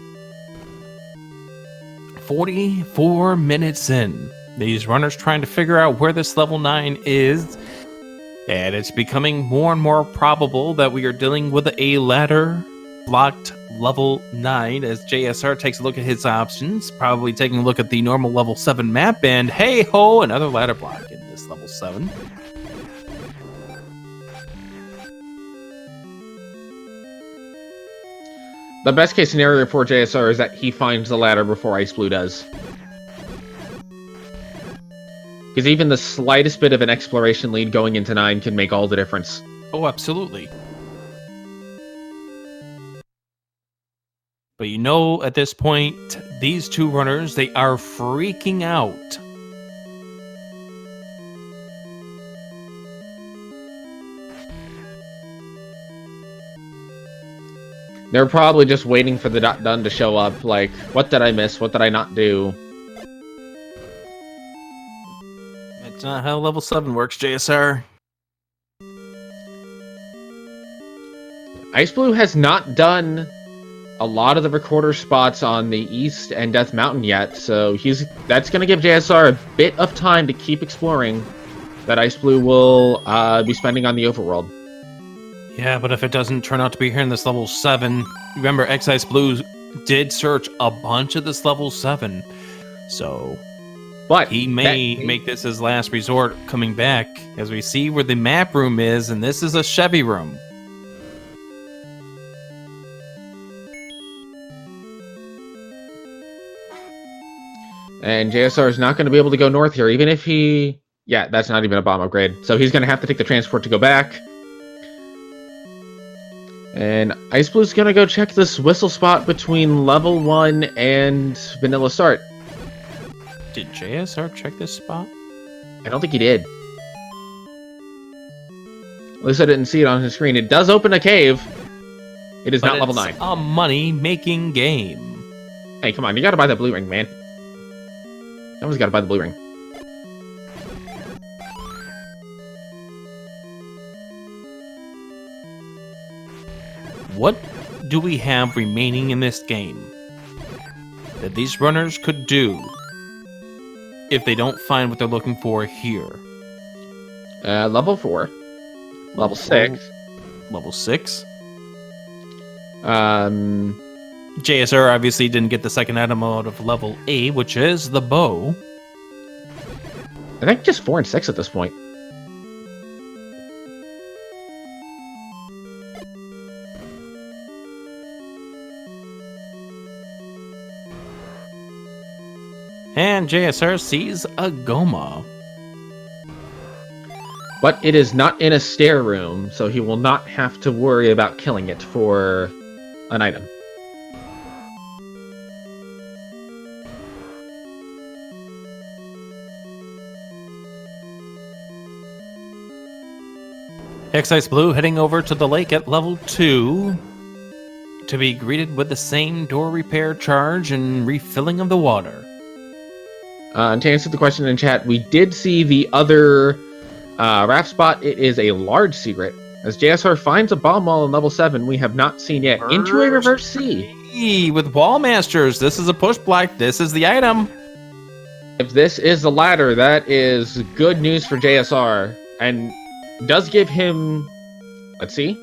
44 minutes in. These runners trying to figure out where this level 9 is. And it's becoming more and more probable that we are dealing with a ladder blocked level 9 as JSR takes a look at his options. Probably taking a look at the normal level 7 map. And hey ho, another ladder block in this level 7. The best case scenario for JSR is that he finds the ladder before xIceBlue does. Because even the slightest bit of an exploration lead going into 9 can make all the difference. Oh, absolutely. But you know, at this point, these two runners, they are freaking out. They're probably just waiting for the done to show up, like, what did I miss? What did I not do? That's not how level 7 works, JSR. xIceBlue has not done a lot of the recorder spots on the East and Death Mountain yet, so that's going to give JSR a bit of time to keep exploring that xIceBlue will be spending on the overworld. Yeah, but if it doesn't turn out to be here in this level 7, remember xIceBlue did search a bunch of this level 7, so but he may make this his last resort coming back, as we see where the map room is, and this is a Chevy room. And JSR is not going to be able to go north here, even if he... Yeah, that's not even a bomb upgrade. So he's going to have to take the transport to go back. And xIceBlue's going to go check this whistle spot between level 1 and vanilla start. Did JSR check this spot? I don't think he did. At least I didn't see it on his screen. It does open a cave. It is not level 9. It's a money-making game. Hey, come on. You got to buy the blue ring, man. Someone's got to buy the blue ring. What do we have remaining in this game that these runners could do if they don't find what they're looking for here? Level 4. Level 6. Level 6? JSR obviously didn't get the second item out of level 8, which is the bow. I think just 4 and 6 at this point. And JSR sees a Goma. But it is not in a stair room, so he will not have to worry about killing it for an item. xIceBlue heading over to the lake at level 2 to be greeted with the same door repair charge and refilling of the water. And to answer the question in chat, we did see the other raft spot. It is a large secret, As JSR finds a bomb wall in level 7 we have not seen yet. Into a reverse C. With Wall Masters. This is a push block. This is the item. If this is the ladder, that is good news for JSR. And does give him... Let's see.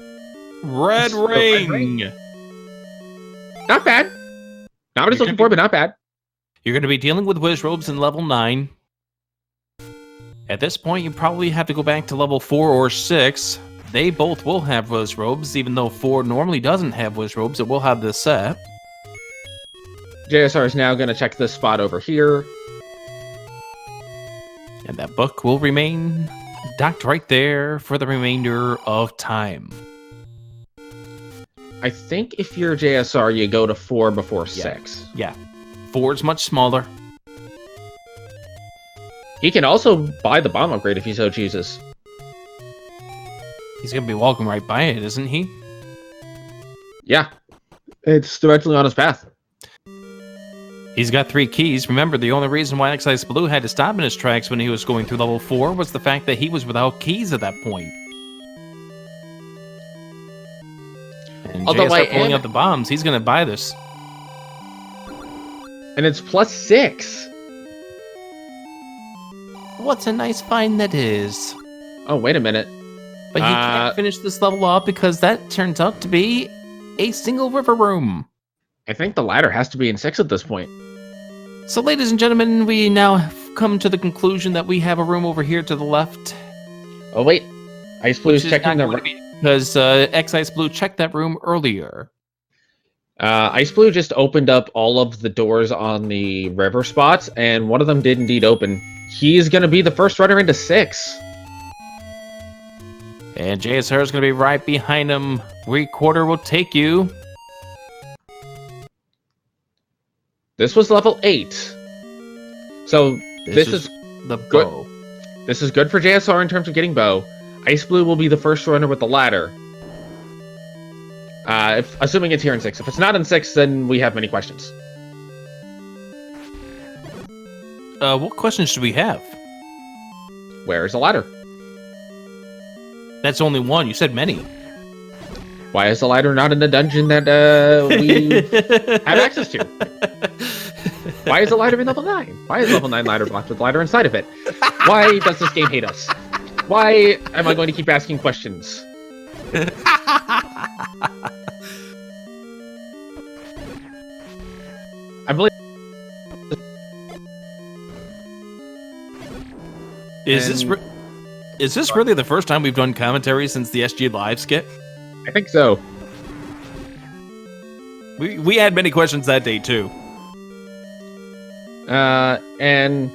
Red ring. Not bad. Not what he's looking for, but not bad. You're going to be dealing with Wiz Robes in level 9. At this point, you probably have to go back to level 4 or 6. They both will have Wiz Robes, even though 4 normally doesn't have Wiz Robes. It will have this set. JSR is now going to check this spot over here. And that book will remain docked right there for the remainder of time. I think if you're JSR, you go to 4 before 6. Yeah. 4 is much smaller. He can also buy the bomb upgrade if he so chooses. He's going to be walking right by it, isn't he? Yeah. It's directly on his path. He's got 3 keys. Remember, the only reason why xIceBlue had to stop in his tracks when he was going through level 4 was the fact that he was without keys at that point. And Although JSR pulling out the bombs, he's going to buy this. And it's plus 6. What a nice find that is. Oh, wait a minute. But he can't finish this level up because that turns out to be a single river room. I think the ladder has to be in 6 at this point. So, ladies and gentlemen, we now have come to the conclusion that we have a room over here to the left. Oh, wait. XIceBlue is checking the... Because xIceBlue checked that room earlier. XIceBlue just opened up all of the doors on the river spots, and one of them did indeed open. He's going to be the first runner into 6. And JSR is going to be right behind him. Recorder will take you. This was level 8. So this is the good. bow. This is good for JSR in terms of getting bow. XIceBlue will be the first runner with the ladder. Assuming it's here in 6. If it's not in 6, then we have many questions. What questions do we have? Where is the ladder? That's only one. You said many. Why is the ladder not in the dungeon that we have access to? Why is the ladder in level 9? Why is level 9 ladder blocked with ladder inside of it? Why does this game hate us? Why am I going to keep asking questions? I believe... Is this really the first time we've done commentary since the SG Live skit? I think so. We had many questions that day too. And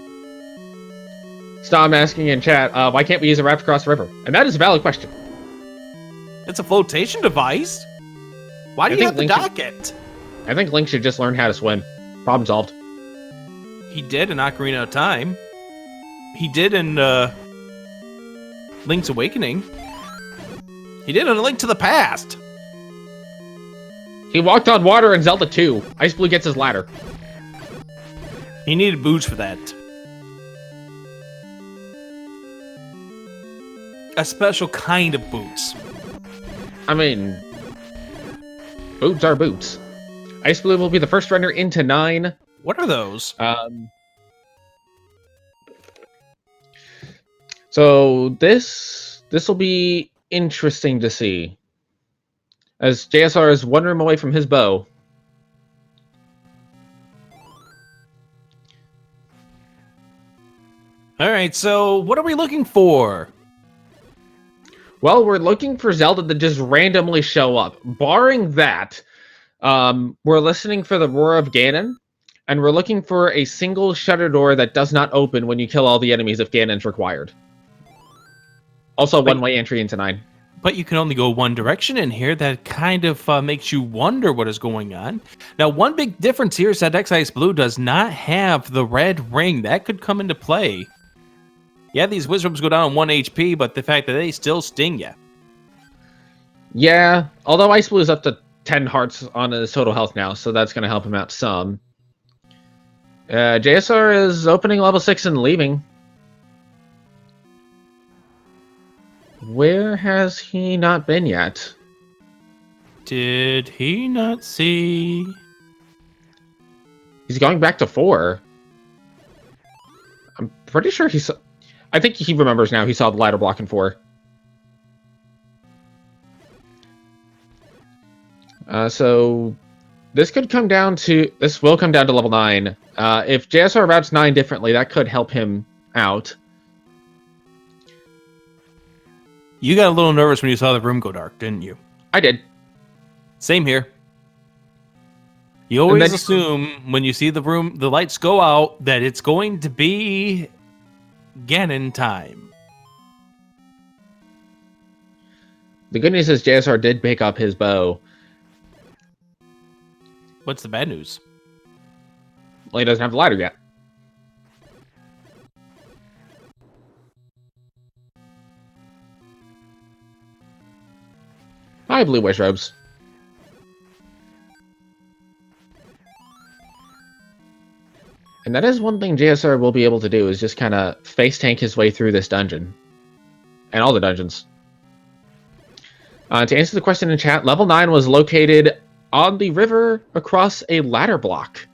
Stom asking in chat, why can't we use a raft across the river? And that is a valid question. It's a flotation device. Why do you have to dock it? I think Link should just learn how to swim. Problem solved. He did in Ocarina of Time. He did in Link's Awakening. He did in A Link to the Past. He walked on water in Zelda 2. XIceBlue gets his ladder. He needed boots for that. A special kind of boots. I mean, boots are boots. XIceBlue will be the first runner into 9. What are those? So this will be interesting to see. As JSR is 1 room away from his bow. Alright, so what are we looking for? Well, we're looking for Zelda to just randomly show up. Barring that, we're listening for the Roar of Ganon, and we're looking for a single shutter door that does not open when you kill all the enemies if Ganon's required. Also, one-way entry into 9. But you can only go one direction in here. That kind of makes you wonder what is going on. Now, one big difference here is that xIceBlue does not have the red ring. That could come into play. Yeah, these wizards go down 1 HP, but the fact that they still sting you. Yeah, although XIceBlue is up to 10 hearts on his total health now, so that's going to help him out some. JSR is opening level 6 and leaving. Where has he not been yet? Did he not see? He's going back to 4. I'm pretty sure he saw... I think he remembers now he saw the ladder block in 4. So this could come down to... This will come down to level 9. If JSR routes 9 differently, that could help him out. You got a little nervous when you saw the room go dark, didn't you? I did. Same here. You always assume when you see the lights go out, that it's going to be Ganon time. The good news is JSR did pick up his bow. What's the bad news? Well, he doesn't have the ladder yet. Hi, Blue Wish Robes. And that is one thing JSR will be able to do, is just kind of face tank his way through this dungeon. And all the dungeons. To answer the question in chat, level 9 was located on the river across a ladder block.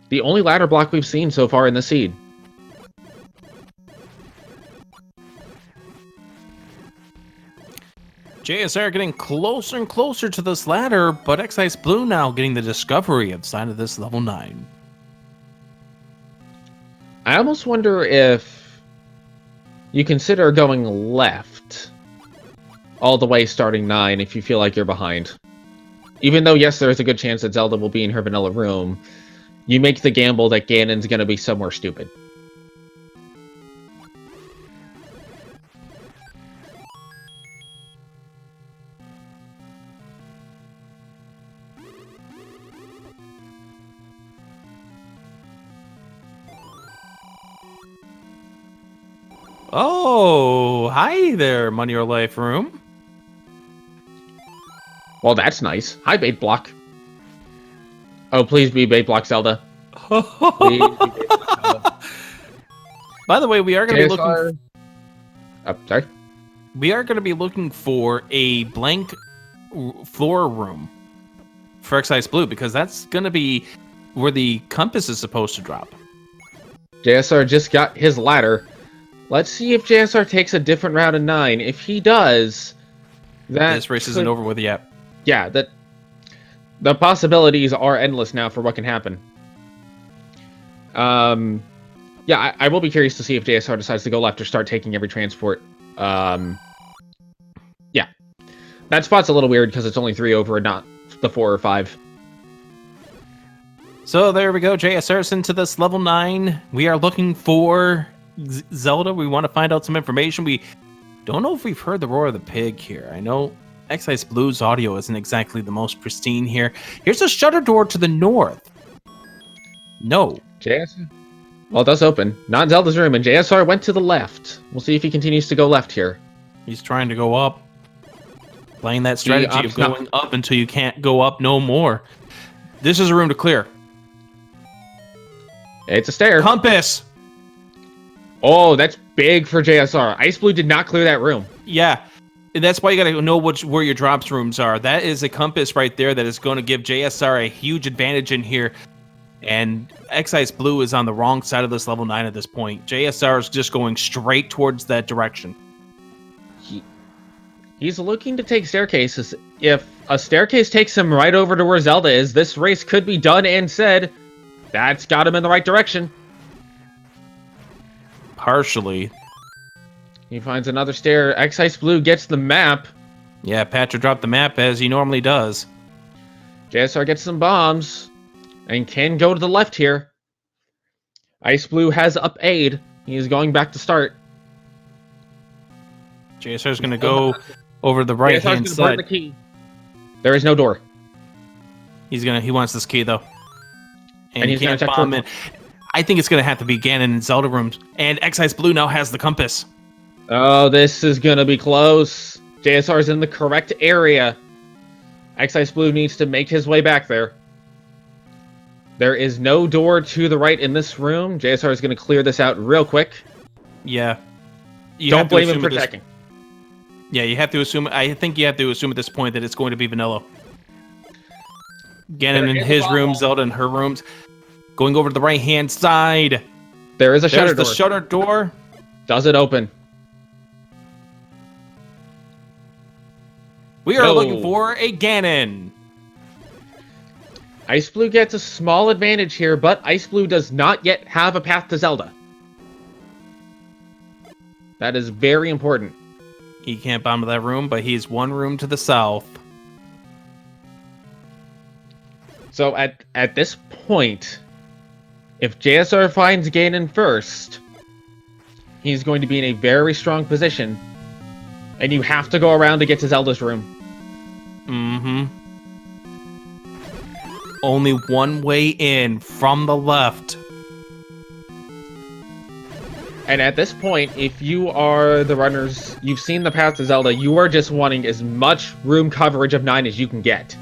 The only ladder block we've seen so far in the seed. JSR getting closer and closer to this ladder, but xIceBlue now getting the discovery of sign of this level 9. I almost wonder if you consider going left all the way starting 9 if you feel like you're behind. Even though, yes, there's a good chance that Zelda will be in her vanilla room, you make the gamble that Ganon's going to be somewhere stupid. Oh, hi there, Money or Life room. Well, that's nice. Hi, bait block. Oh, please be bait block, Zelda. Please be bait block, Zelda. By the way, we are going to be looking. Sorry. We are going to be looking for a blank floor room for xIceBlue, because that's going to be where the compass is supposed to drop. JSR just got his ladder. Let's see if JSR takes a different route in 9. If he does, this race isn't over with yet. Yeah, the possibilities are endless now for what can happen. Yeah, I will be curious to see if JSR decides to go left or start taking every transport. Yeah. That spot's a little weird because it's only 3 over and not the 4 or 5. So there we go. JSR's into this level 9. We are looking for Zelda. We want to find out some information. We don't know if we've heard the roar of the pig here. I know xIceBlue's audio isn't exactly the most pristine here. Here's a shutter door to the north. No. JSR? Well, it does open. Not in Zelda's room, and JSR went to the left. We'll see if he continues to go left here. He's trying to go up. Playing that strategy of going up until you can't go up no more. This is a room to clear. It's a stair. Compass! Oh, that's big for JSR. xIceBlue did not clear that room. Yeah. And that's why you gotta know where your drops rooms are. That is a compass right there that is going to give JSR a huge advantage in here. And xIceBlue is on the wrong side of this level 9 at this point. JSR is just going straight towards that direction. He's looking to take staircases. If a staircase takes him right over to where Zelda is, this race could be done and said. That's got him in the right direction. Partially. He finds another stair. xIceBlue gets the map. Yeah, Patrick dropped the map as he normally does. JSR gets some bombs and can go to the left here. xIceBlue has up aid. He is going back to start. JSR is going to go over the right hand side. The key. There is no door. He wants this key though. And he can't bomb it. I think it's going to have to be Ganon and Zelda rooms. And xIceBlue now has the compass. Oh, this is going to be close. JSR is in the correct area. xIceBlue needs to make his way back there. There is no door to the right in this room. JSR is going to clear this out real quick. Yeah. Don't blame him for checking. Yeah, you have to assume. I think you have to assume at this point that it's going to be vanilla. Ganon in his room, Zelda in her rooms. Going over to the right-hand side. There is a shutter door. There's the shutter door. Does it open? We are looking for a Ganon. xIceBlue gets a small advantage here, but xIceBlue does not yet have a path to Zelda. That is very important. He can't bomb that room, but he's one room to the south. So at this point, if JSR finds Ganon first, he's going to be in a very strong position, and you have to go around to get to Zelda's room. Mm-hmm. Only one way in from the left. And at this point, if you are the runners, you've seen the path to Zelda, you are just wanting as much room coverage of 9 as you can get.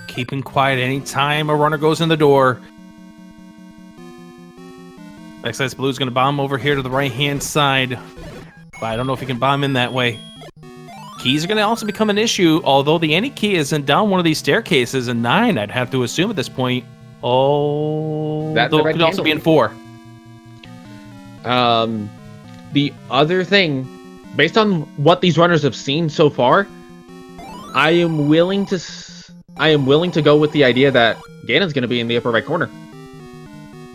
Keeping quiet anytime a runner goes in the door. xIceBlue is going to bomb over here to the right-hand side. But I don't know if he can bomb in that way. Keys are going to also become an issue, although the any key isn't down one of these staircases in 9, I'd have to assume at this point. Oh, that could also be in 4. The other thing, based on what these runners have seen so far, I am willing to go with the idea that Ganon's going to be in the upper right corner.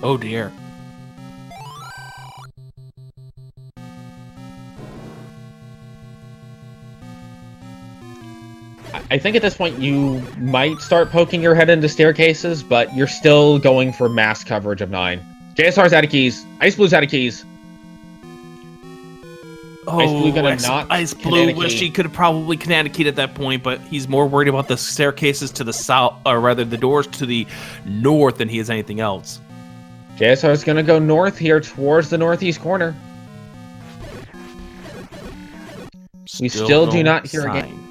Oh dear. I think at this point you might start poking your head into staircases, but you're still going for mass coverage of 9. JSR's out of keys. xIceBlue's out of keys. Oh, xIceBlue wish he could have probably kinetic keyed at that point, but he's more worried about the staircases to the south, or rather the doors to the north, than he is anything else. JSR's gonna go north here towards the northeast corner. We still do not hear again.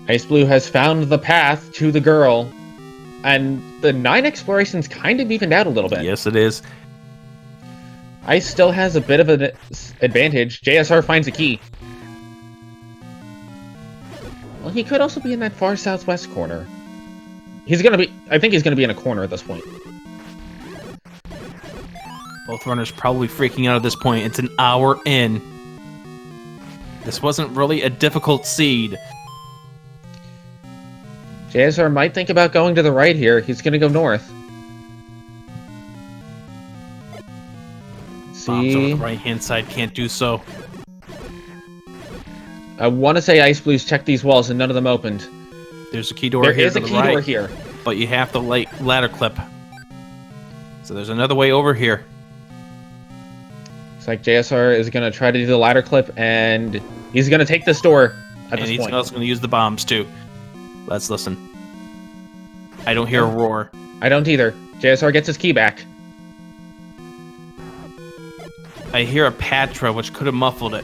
xIceBlue has found the path to the girl, and the 9 exploration's kind of evened out a little bit. Yes, it is. Ice still has a bit of an advantage. JSR finds a key. Well, he could also be in that far southwest corner. I think he's gonna be in a corner at this point. Both runners probably freaking out at this point. It's an hour in. This wasn't really a difficult seed. JSR might think about going to the right here. He's gonna go north. Bombs over the right-hand side, can't do so. I want to say xIceBlue's checked these walls and none of them opened. There's a key door here. There is a key door here. But you have to ladder clip. So there's another way over here. Looks like JSR is going to try to do the ladder clip, and he's going to take this door at this point. And he's also going to use the bombs, too. Let's listen. I don't hear a roar. I don't either. JSR gets his key back. I hear a Patra, which could have muffled it.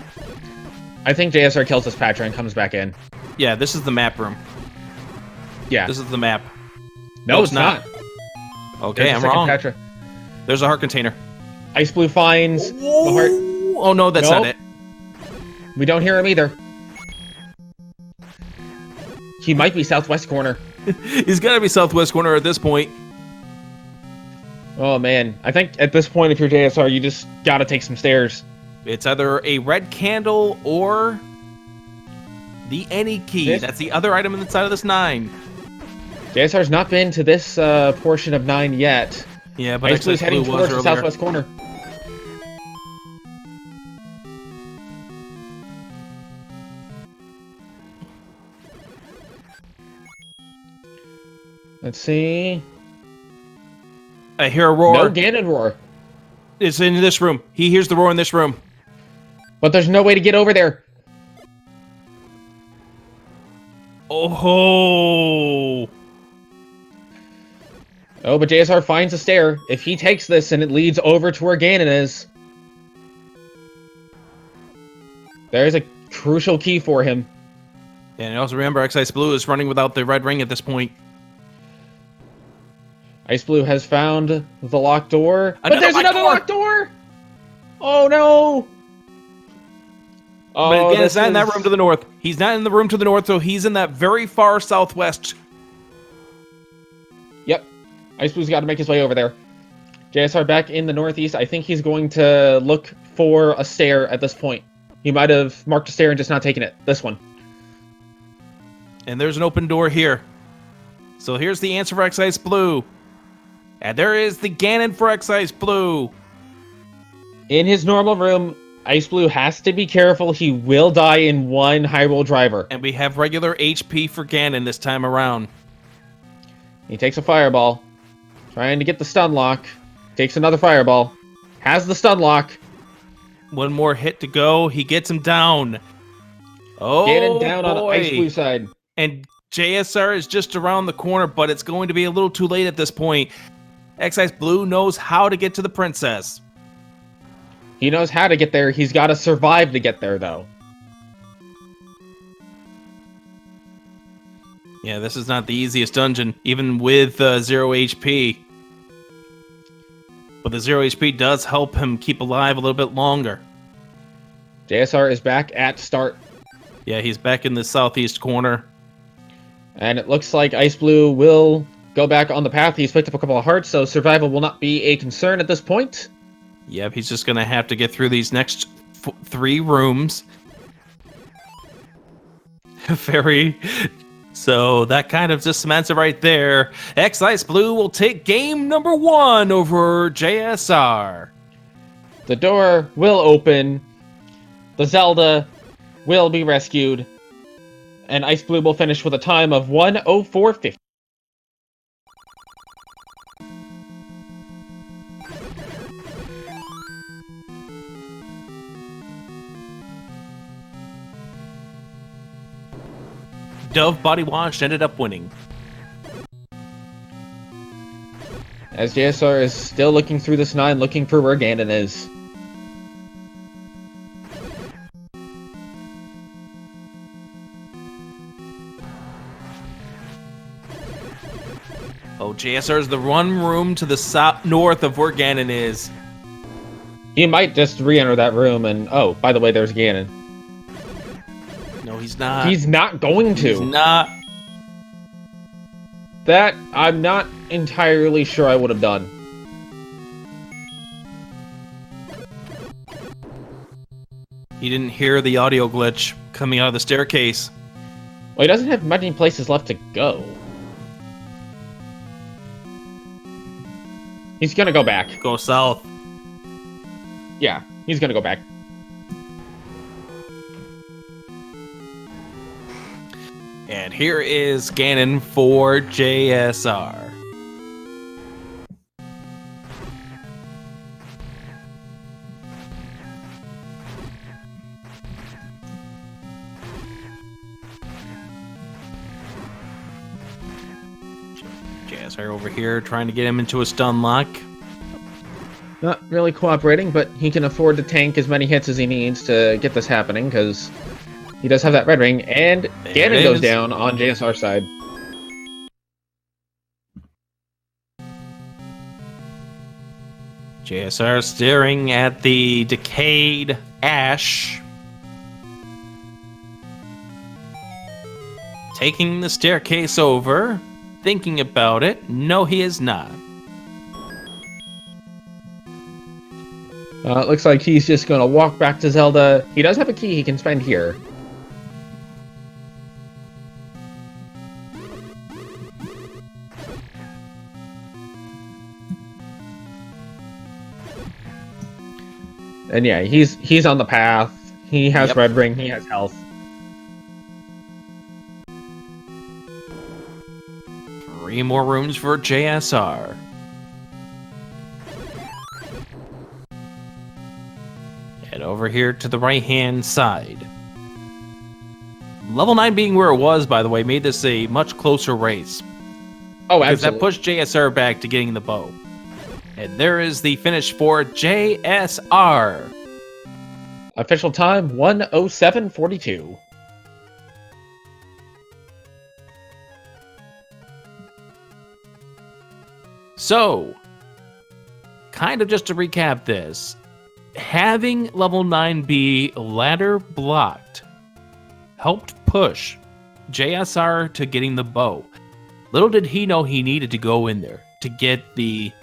I think JSR kills this Patra and comes back in. Yeah, this is the map room. Yeah. This is the map. No, it's not. Okay, I'm wrong. Patra. There's a heart container. xIceBlue finds the heart. Oh no, that's not it. We don't hear him either. He might be southwest corner. He's got to be southwest corner at this point. Oh man, I think at this point, if you're JSR, you just gotta take some stairs. It's either a red candle or the any key. That's the other item inside of this 9. JSR's not been to this portion of 9 yet. Yeah, but xIceBlue's heading towards the southwest corner. Let's see. I hear a roar. No Ganon roar. It's in this room. He hears the roar in this room. But there's no way to get over there. Oh. Oh, but JSR finds a stair. If he takes this and it leads over to where Ganon is, there's a crucial key for him. And also remember, xIceBlue is running without the red ring at this point. xIceBlue has found the locked door. But Another there's another locked door! Oh no! But Oh, again, it's this not in that is... room to the north. He's not in the room to the north, so he's in that very far southwest. Yep. xIceBlue's got to make his way over there. JSR back in the northeast. I think he's going to look for a stair at this point. He might have marked a stair and just not taken it. This one. And there's an open door here. So here's the answer for xIceBlue. And there is the Ganon for xIceBlue. In his normal room, xIceBlue has to be careful. He will die in one high roll driver. And we have regular HP for Ganon this time around. He takes a fireball. Trying to get the stun lock. Takes another fireball. Has the stun lock. One more hit to go. He gets him down. Oh, Ganon down on boy. xIceBlue side. And JSR is just around the corner, but it's going to be a little too late at this point. xIceBlue knows how to get to the princess. He knows how to get there. He's got to survive to get there, though. Yeah, this is not the easiest dungeon, even with 0 HP. But the 0 HP does help him keep alive a little bit longer. JSR is back at start. Yeah, he's back in the southeast corner. And it looks like xIceBlue will go back on the path. He's picked up a couple of hearts, so survival will not be a concern at this point. Yep, he's just going to have to get through these next 3 rooms. So that kind of just cements it right there. xIceBlue will take game number 1 over JSR. The door will open. The Zelda will be rescued. And xIceBlue will finish with a time of 1:04:50. Dove Body Wash ended up winning. As JSR is still looking through this 9, looking for where Ganon is. Oh, JSR is the one room to the north of where Ganon is. He might just re-enter that room and... Oh, by the way, there's Ganon. No, he's not. He's not going to. He's not. That, I'm not entirely sure I would have done. He didn't hear the audio glitch coming out of the staircase. Well, he doesn't have many places left to go. He's gonna go back. Go south. Yeah, he's gonna go back. And here is Ganon for JSR. JSR over here trying to get him into a stun lock. Not really cooperating, but he can afford to tank as many hits as he needs to get this happening, because he does have that red ring, and Ganon goes down on JSR's side. JSR staring at the decayed ash. Taking the staircase over, thinking about it. No, he is not. It looks like he's just going to walk back to Zelda. He does have a key he can spend here. And yeah, he's on the path. He has red ring. He has health. Three more rooms for JSR. Head over here to the right-hand side. Level 9 being where it was, by the way, made this a much closer race. Oh, because absolutely. that pushed JSR back to getting the bow. And there is the finish for JSR. Official time, 1:07:42. So, kind of just to recap this, having level 9B ladder blocked helped push JSR to getting the bow. Little did he know he needed to go in there to get that,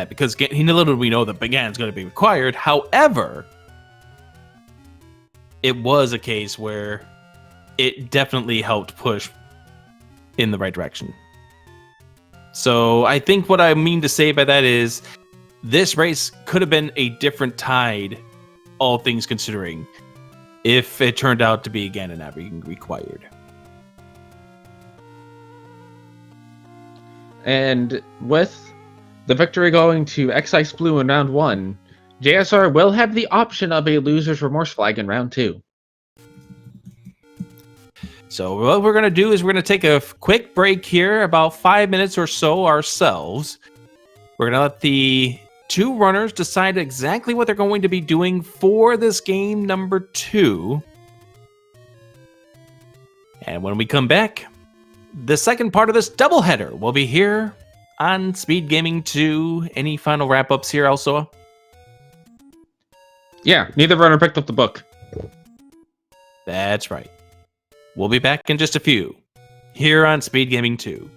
because little did we know that Began is going to be required. However, it was a case where it definitely helped push in the right direction. So I think what I mean to say by that is this race could have been a different tide, all things considering, if it turned out to be Ganon not being required. And with the victory going to xIceBlue in round 1, JSR will have the option of a loser's remorse flag in round 2. So what we're going to do is we're going to take a quick break here, about 5 minutes or so ourselves. We're going to let the two runners decide exactly what they're going to be doing for this game number 2. And when we come back, the second part of this doubleheader will be here on Speed Gaming 2. Any final wrap-ups here, also? Yeah, neither runner picked up the book. That's right. We'll be back in just a few, here on Speed Gaming 2.